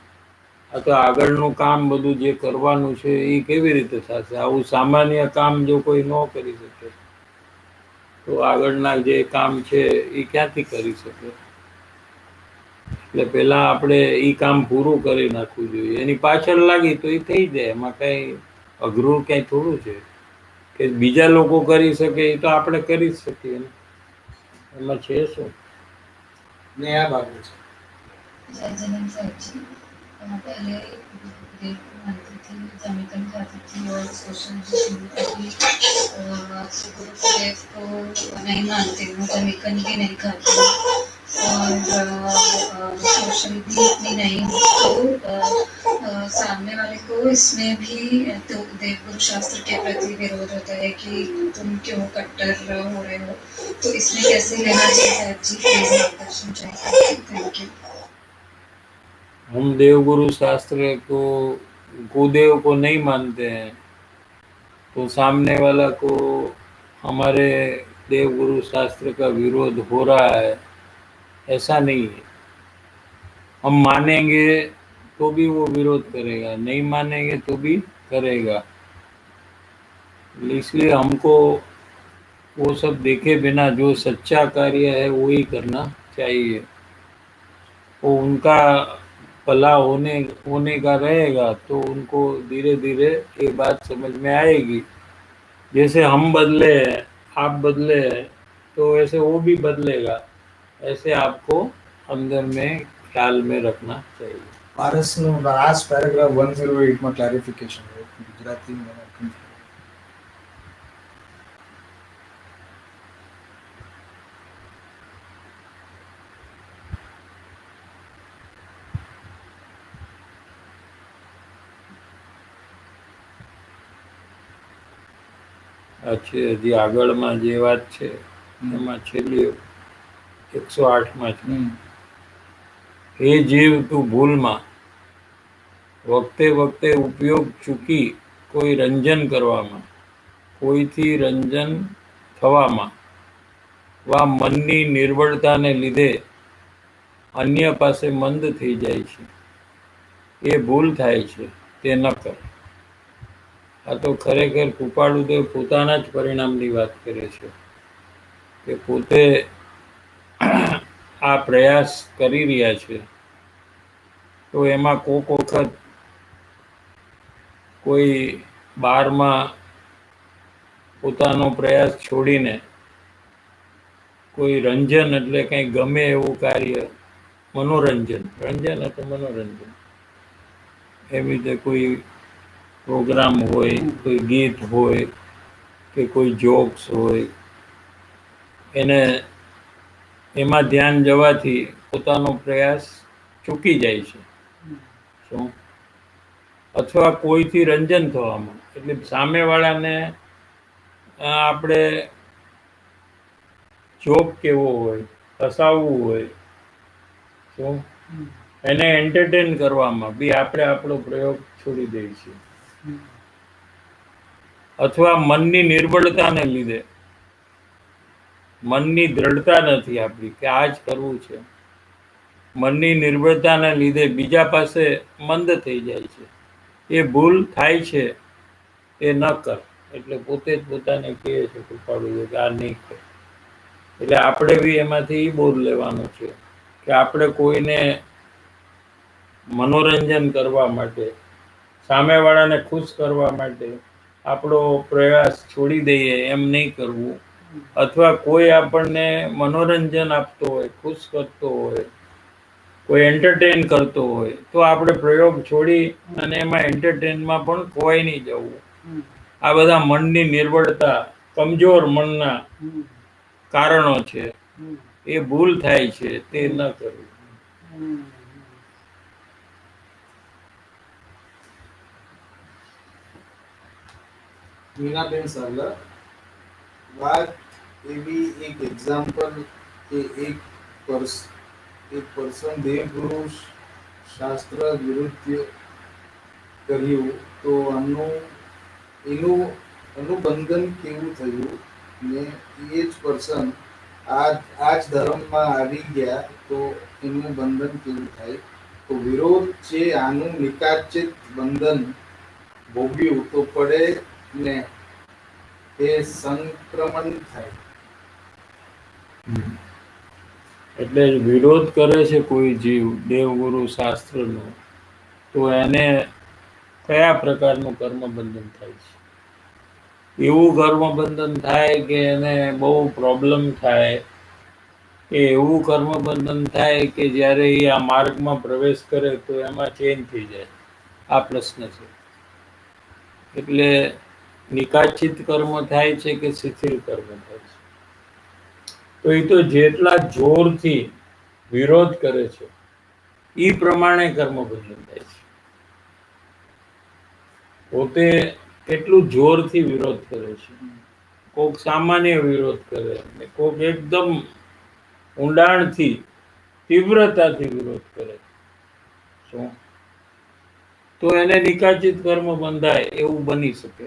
આ તો આગળનું કામ બધું જે કરવાનું છે એ કેવી રીતે થશે? આવું સામાન્ય કામ જો કોઈ ન કરી શકે તો આગળના જે કામ છે એ ક્યાંથી કરી શકે? એટલે પહેલા આપણે એ કામ પૂરું કરી નાખવું જોઈએ. એની પાછળ લાગી તો એ થઈ જાય, એમાં કઈ અઘરું ક્યાંય થોડું છે કે બીજા લોકો કરી શકે એ તો આપણે કરી જ શકીએ ને, એમાં છે શું? નેહા બાબુ છે. जय जन्म साहब जी. पहले देव को मानती थी, जमीकन खाती थी और सोशल गुरुदेव को नहीं मानती हूँ, जमीकन भी नहीं खाती और सोशल भी इतनी नहीं हूँ. तो सामने वाले को इसमें भी तो देवगुरु शास्त्र के प्रति विरोध होता है कि तुम क्यों कट्टर हो रहे हो. तो इसमें कैसे लेना चाहिए साहब जी, प्लीज मार्गदर्शन चाहिए. Thank you. हम देवगुरु शास्त्र को, गुरुदेव को नहीं मानते हैं तो सामने वाला को हमारे देवगुरु शास्त्र का विरोध हो रहा है, ऐसा नहीं है. हम मानेंगे तो भी वो विरोध करेगा, नहीं मानेंगे तो भी करेगा. इसलिए हमको वो सब देखे बिना जो सच्चा कार्य है वो ही करना चाहिए. वो उनका भला होने का रहेगा तो उनको धीरे धीरे ये बात समझ में आएगी. जैसे हम बदले हैं, आप बदले हैं, तो ऐसे वो भी बदलेगा. ऐसे आपको अंदर में ख्याल में रखना चाहिए. પારસનું લાસ્ટ પેરેગ્રાફ 108 માં ક્લેરિફિકેશન છે ગુજરાતી માં. આ છે હજી આગળમાં જે વાત છે એમાં છેલ્લી 108માં છે. हे जीव तू भूलમાં વખતે વખતે ઉપયોગ ચૂકી કોઈ રંજન કરવામાં, કોઈથી રંજન થવામાં વા મનની નિર્બળતાને લીધે અન્ય પાસે મંદ થઈ જાય છે. એ ભૂલ થાય છે તે ન કર. આ તો ખરેખર કૃપાળુદેવ પોતાના જ પરિણામની વાત કરે છે કે પોતે આ પ્રયાસ કરી રહ્યા છે તો એમાં કોક વખત કોઈ બારમાં પોતાનો પ્રયાસ છોડીને કોઈ રંજન એટલે કંઈ ગમે એવું કાર્ય, મનોરંજન, રંજન એટલે મનોરંજન, એવી રીતે કોઈ પ્રોગ્રામ હોય, કોઈ ગીત હોય કે કોઈ જોક્સ હોય, એને એમાં ધ્યાન જવાથી પોતાનો પ્રયાસ ચૂકી જાય છે. શું? અથવા કોઈથી રંજન થવામાં, એટલે સામેવાળાને આપણે જોક કેવો હોય, હસાવવું હોય, શું એને એન્ટરટેન કરવામાં બી આપણે આપણો પ્રયોગ છોડી દઈએ છીએ. અથવા મનની નિર્બળતાને લીધે, મનની દ્રઢતા નથી આપણી કે આ જ કરવું છે, મનની નિર્બળતાને લીધે બીજા પાસે મંદ થઈ જાય છે. એ ભૂલ થાય છે એ ન કર, એટલે પોતે જ પોતાને કહે છે કૃપાળુ કે આ નહીં કર. એટલે આપણે બી એમાંથી એ બોધ લેવાનો છે કે આપણે કોઈને મનોરંજન કરવા માટે, સામેવાળાને ખુશ કરવા માટે આપણો પ્રયાસ છોડી દઈએ એમ નહીં કરવું. અથવા કોઈ આપણને મનોરંજન આપતો હોય, ખુશ કરતો હોય, કોઈ એન્ટરટેન કરતો હોય, તો આપણે પ્રયોગ છોડી અને એમાં એન્ટરટેનમાં પણ ખોવાઈ નહીં જવું. આ બધા મનની નિર્બળતા, કમજોર મનના કારણો છે. એ ભૂલ થાય છે, તે ન કરવું. મીનાબેન સરલા, વાત એવી એક એક્ઝામ્પલ કે એક પર્સન દેવ ગુરુ શાસ્ત્ર વિરુદ્ધ કર્યું તો એનું અનુબંધન કેવું થયું ને એ જ પર્સન આ જ ધર્મમાં આવી ગયા તો એનું બંધન કેવું થાય? તો વિરોધ છે આનું નિકાચિત બંધન ભોગ્યું તો પડે ને એ સંક્રમણ થાય. એટલે વિરોધ કરે છે કોઈ જીવ દેવગુરુ શાસ્ત્રનો, તો એને કયા પ્રકારનું કર્મબંધન થાય છે? એવું કર્મબંધન થાય કે એને બહુ પ્રોબ્લેમ થાય, કે એવું કર્મબંધન થાય કે જ્યારે એ આ માર્ગમાં પ્રવેશ કરે તો એમાં ચેન્જ થઈ જાય. આ પ્રશ્ન છે. એટલે નિકાચિત કર્મ થાય છે કે શિથિલ કર્મ થાય છે? તો એ તો જેટલા જોરથી વિરોધ કરે છે એ પ્રમાણે કર્મબંધન થાય છે. પોતે કેટલું જોરથી વિરોધ કરે છે, કોક સામાન્ય વિરોધ કરે, કોક એકદમ ઊંડાણથી, તીવ્રતાથી વિરોધ કરે. શું? તો એને નિકાચિત કર્મ બંધાય એવું બની શકે.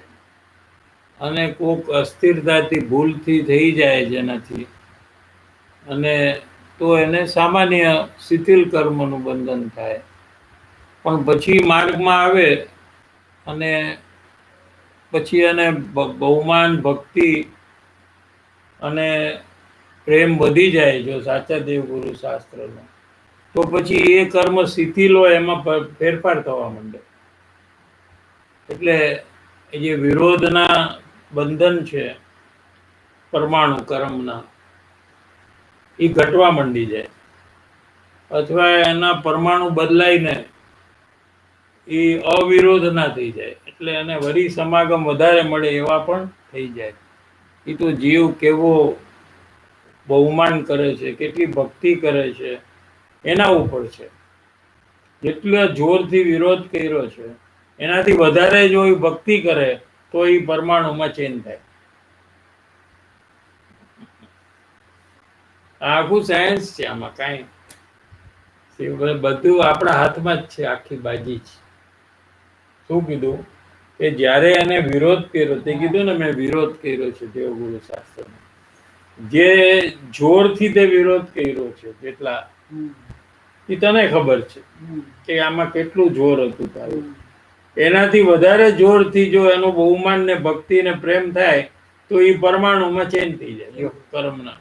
અને કોક અસ્થિરતાથી, ભૂલથી થઈ જાય જેનાથી, અને તો એને સામાન્ય શિથિલ કર્મનું બંધન થાય. પણ પછી માર્ગમાં આવે અને પછી એને બહુમાન, ભક્તિ અને પ્રેમ વધી જાય જો સાચા દેવગુરુ શાસ્ત્રનો, તો પછી એ કર્મ શિથિલ હોય એમાં ફેરફાર થવા માંડે. એટલે જે વિરોધના બંધન છે પરમાણુ કર્મના, એ ઘટવા માંડી જાય. અથવા એના પરમાણુ બદલાઈને એ અવિરોધ ના થઈ જાય, એટલે એને વરી સમાગમ વધારે મળે એવા પણ થઈ જાય. એ તો જીવ કેવો બહુમાન કરે છે, કેટલી ભક્તિ કરે છે એના ઉપર છે. જેટલા જોરથી વિરોધ કર્યો છે એનાથી વધારે જો એ ભક્તિ કરે તો એ પરમાણુમાં ચેન્જ થાય. આખું સાયન્સ છે, આમાં કાંઈ બધું આપણા હાથમાં જ છે, આખી બાજી છે. શું કીધું કે જ્યારે એને વિરોધ કર્યો, તે કીધું ને મેં વિરોધ કર્યો છે દેવગુરુ શાસ્ત્રનો, જે જોરથી તે વિરોધ કર્યો છે જેટલા, એ તને ખબર છે કે આમાં કેટલું જોર હતું તારું. એનાથી વધારે જોરથી જો એનું બહુમાન ને ભક્તિ ને પ્રેમ થાય તો એ પરમાણુમાં ચેન્જ થઈ જાય કર્મના.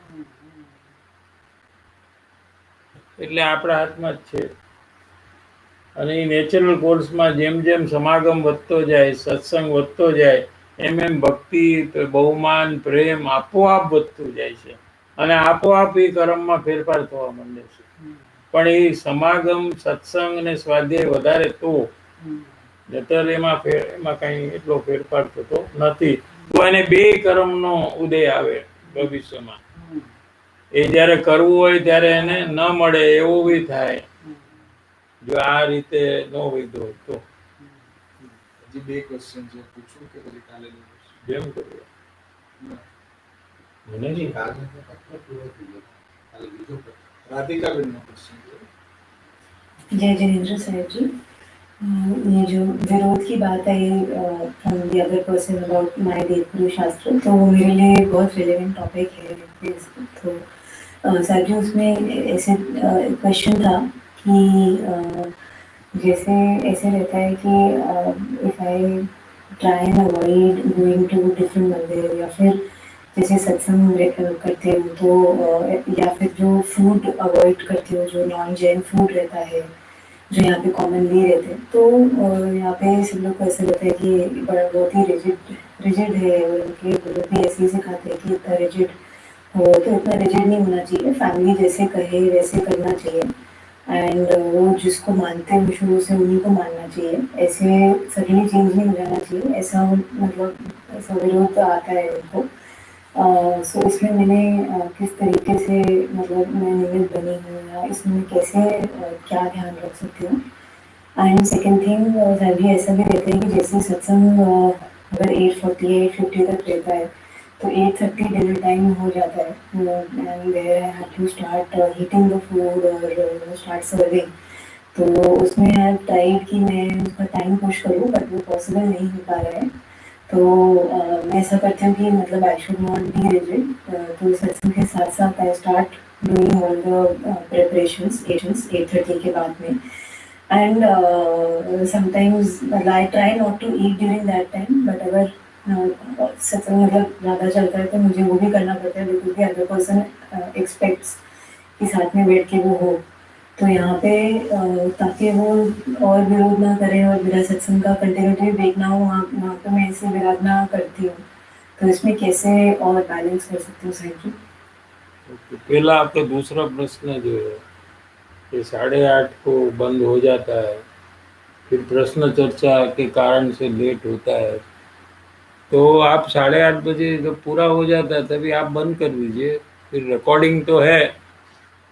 એટલે આપણા હાથમાં જ છે. અને એ નેચરલ કોર્સમાં જેમ જેમ સમાગમ વધતો જાય, સત્સંગ વધતો જાય, એમ એમ ભક્તિ, બહુમાન, પ્રેમ આપોઆપ વધતું જાય છે. અને આપોઆપ એ કર્મમાં ફેરફાર થવા માંડે છે. પણ એ સમાગમ, સત્સંગ અને સ્વાધ્યાય વધારે તો નહીતર એમાં કઈ એટલો ફેરફાર થતો નથી. તો એને બે કર્મનો ઉદય આવે ભવિષ્યમાં. એ જ્યારે કરવું હોય ત્યારે એને ન મળે એવું બી થાય જો આ રીતે ન વિધો તો. હજી બે ક્વેશ્ચન છે, પૂછું કે પછી કાલે લઈ લઈશ? જેમ કરવું મને નહીં. કાલે તો પત્ર પૂરો થઈ ગયો. કાલે બીજો પત્ર. રાધિકાબેનનો ક્વેશ્ચન છે. जय जिनेन्द्र साहब जी, ये जो विरोध की बात आई from the other person about my देवगुरु शास्त्र, तो वो मेरे लिए बहुत रिलेवेंट टॉपिक है. तो साहब जी उसमें ऐसे क्वेश्चन था कि जैसे ऐसे रहता है कि if I try and avoid going to different मंदिर, या फिर जैसे सत्संग करते हो तो या फिर जो फूड अवॉइड करते हो, जो नॉन जैन फूड रहता है जो यहाँ पे कॉमनली रहते हैं, तो यहाँ पे सब लोग को ऐसा लगता है कि बड़ा बहुत ही रिजिड है, और उनके गुरु भी ऐसे ही सिखाते हैं कि इतना रिजिड हो, तो इतना रिजिड नहीं होना चाहिए, फैमिली जैसे कहे वैसे करना चाहिए, एंड वो जिसको मानते हैं शुरू से उन्हीं को मानना चाहिए, ऐसे सडनली चेंज नहीं हो जाना चाहिए, ऐसा मतलब ऐसा विरोध आता है उनको. सो इसमें मैंने किस तरीके से मतलब मैं नियमित बनी हूँ, या इसमें मैं कैसे क्या ध्यान रख सकती हूँ. एंड सेकेंड थिंग, भी ऐसा भी रहता है कि जैसे सत्संग अगर 8:40 8:50 तक रहता है, तो 8:30 डिनर टाइम हो जाता है, and there I have to start heating the food और स्टार्ट सर्विंग. तो उसमें आई हैव ट्राइड कि मैं उसका टाइम पुश करूँ, बट वो पॉसिबल नहीं हो पा रहा है. तो मैं ऐसा करती हूँ कि मतलब I should not be rigid. तो सत्संग के साथ साथ I start doing all the preparations 8:30 के बाद में. And sometimes I try not to eat during that time, but अगर सत्संग मतलब ज़्यादा चलता है तो मुझे वो भी करना पड़ता है, because the other person aspects कि साथ में बैठ के वो हो. तो यहाँ पे ताकि वो और विरोध ना करें और मेरा सत्संग का कंटिन्यूटी ब्रेक ना हो, वहाँ पे मैं ऐसे विराधना करती हूँ. तो इसमें कैसे और बैलेंस कर सकती हूँ साहब जी? पहला आपका दूसरा प्रश्न जो है कि 8:30 को बंद हो जाता है, फिर प्रश्न चर्चा के कारण से लेट होता है, तो आप 8:30 बजे जब पूरा हो जाता है तभी आप बंद कर दीजिए. फिर रिकॉर्डिंग तो है,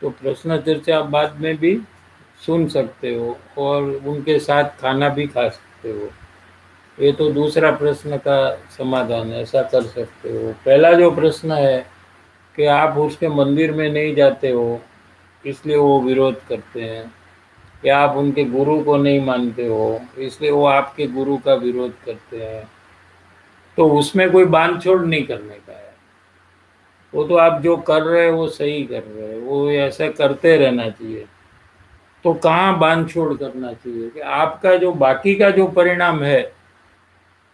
तो प्रश्न चर्चा आप बाद में भी सुन सकते हो और उनके साथ खाना भी खा सकते हो. ये तो दूसरा प्रश्न का समाधान है, ऐसा कर सकते हो. पहला जो प्रश्न है कि आप उसके मंदिर में नहीं जाते हो इसलिए वो विरोध करते हैं, या आप उनके गुरु को नहीं मानते हो इसलिए वो आपके गुरु का विरोध करते हैं, तो उसमें कोई बांध छोड़ नहीं करने का है. वो तो आप जो कर रहे हो वो सही कर रहे हो, वो ऐसा करते रहना चाहिए. तो कहाँ बांध छोड़ करना चाहिए कि आपका जो बाकी का जो परिणाम है,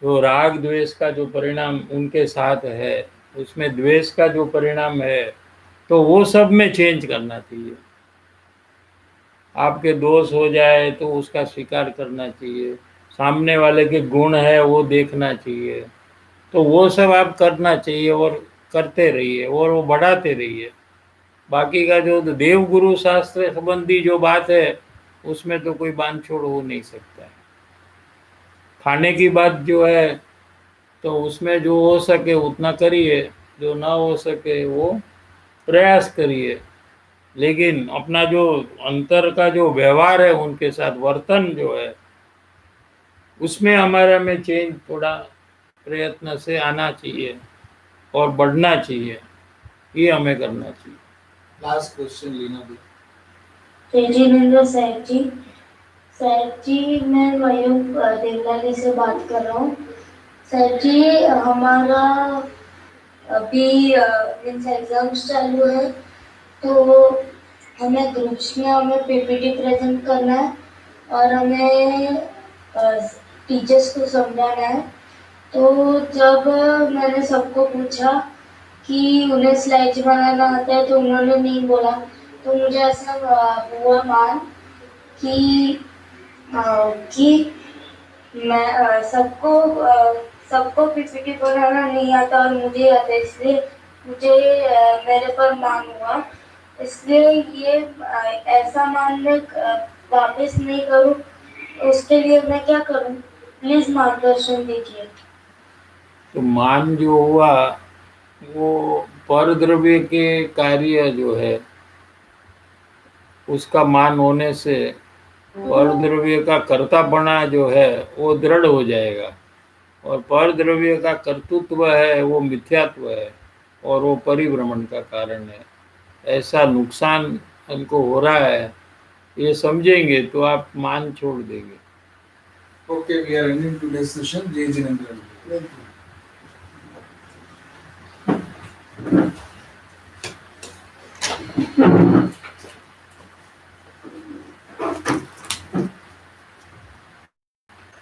जो राग द्वेष का जो परिणाम उनके साथ है, उसमें द्वेष का जो परिणाम है, तो वो सब में चेंज करना चाहिए. आपके दोष हो जाए तो उसका स्वीकार करना चाहिए, सामने वाले के गुण है वो देखना चाहिए, तो वो सब आप करना चाहिए और करते रहिए और वो बढ़ाते रहिए. बाकी का जो देव गुरु शास्त्र संबंधी जो बात है उसमें तो कोई बांध छोड़ हो नहीं सकता है. खाने की बात जो है तो उसमें जो हो सके उतना करिए, जो ना हो सके वो प्रयास करिए, लेकिन अपना जो अंतर का जो व्यवहार है उनके साथ वर्तन जो है उसमें हमारा में चेंज थोड़ा प्रयत्न से आना चाहिए और बढ़ना चाहिए, ये हमें करना चाहिए. लास्ट क्वेश्चन लीना दी. जय जिनेन्द्र साहब जी. साहब जी मैं मयूर देवलाली से बात कर रहा हूँ. साहब जी हमारा अभी एग्जाम्स चालू है, तो हमें ग्रुप्स में हमें पीपीटी प्रेजेंट करना है और हमें टीचर्स को समझाना है. तो जब मैंने सबको पूछा कि उन्हें स्लाइड्स बनाना आता है तो उन्होंने नहीं बोला, तो मुझे ऐसा हुआ मान कि मैं सबको पीपीटी बनाना नहीं आता और मुझे आता है, इसलिए मुझे मेरे पर मान हुआ. इसलिए ये ऐसा मान में वापस नहीं करूँ, उसके लिए मैं क्या करूँ? प्लीज मार्गदर्शन दीजिए। तो मान जो हुआ वो परद्रव्य के कार्य जो है उसका मान होने से परद्रव्य का कर्तापना जो है वो दृढ़ हो जाएगा, और परद्रव्य का कर्तृत्व है वो मिथ्यात्व है और वो परिभ्रमण का कारण है। ऐसा नुकसान हमको हो रहा है, ये समझेंगे तो आप मान छोड़ देंगे। Okay, we are ending today's session. Jai Jinendra. बिल्कुल।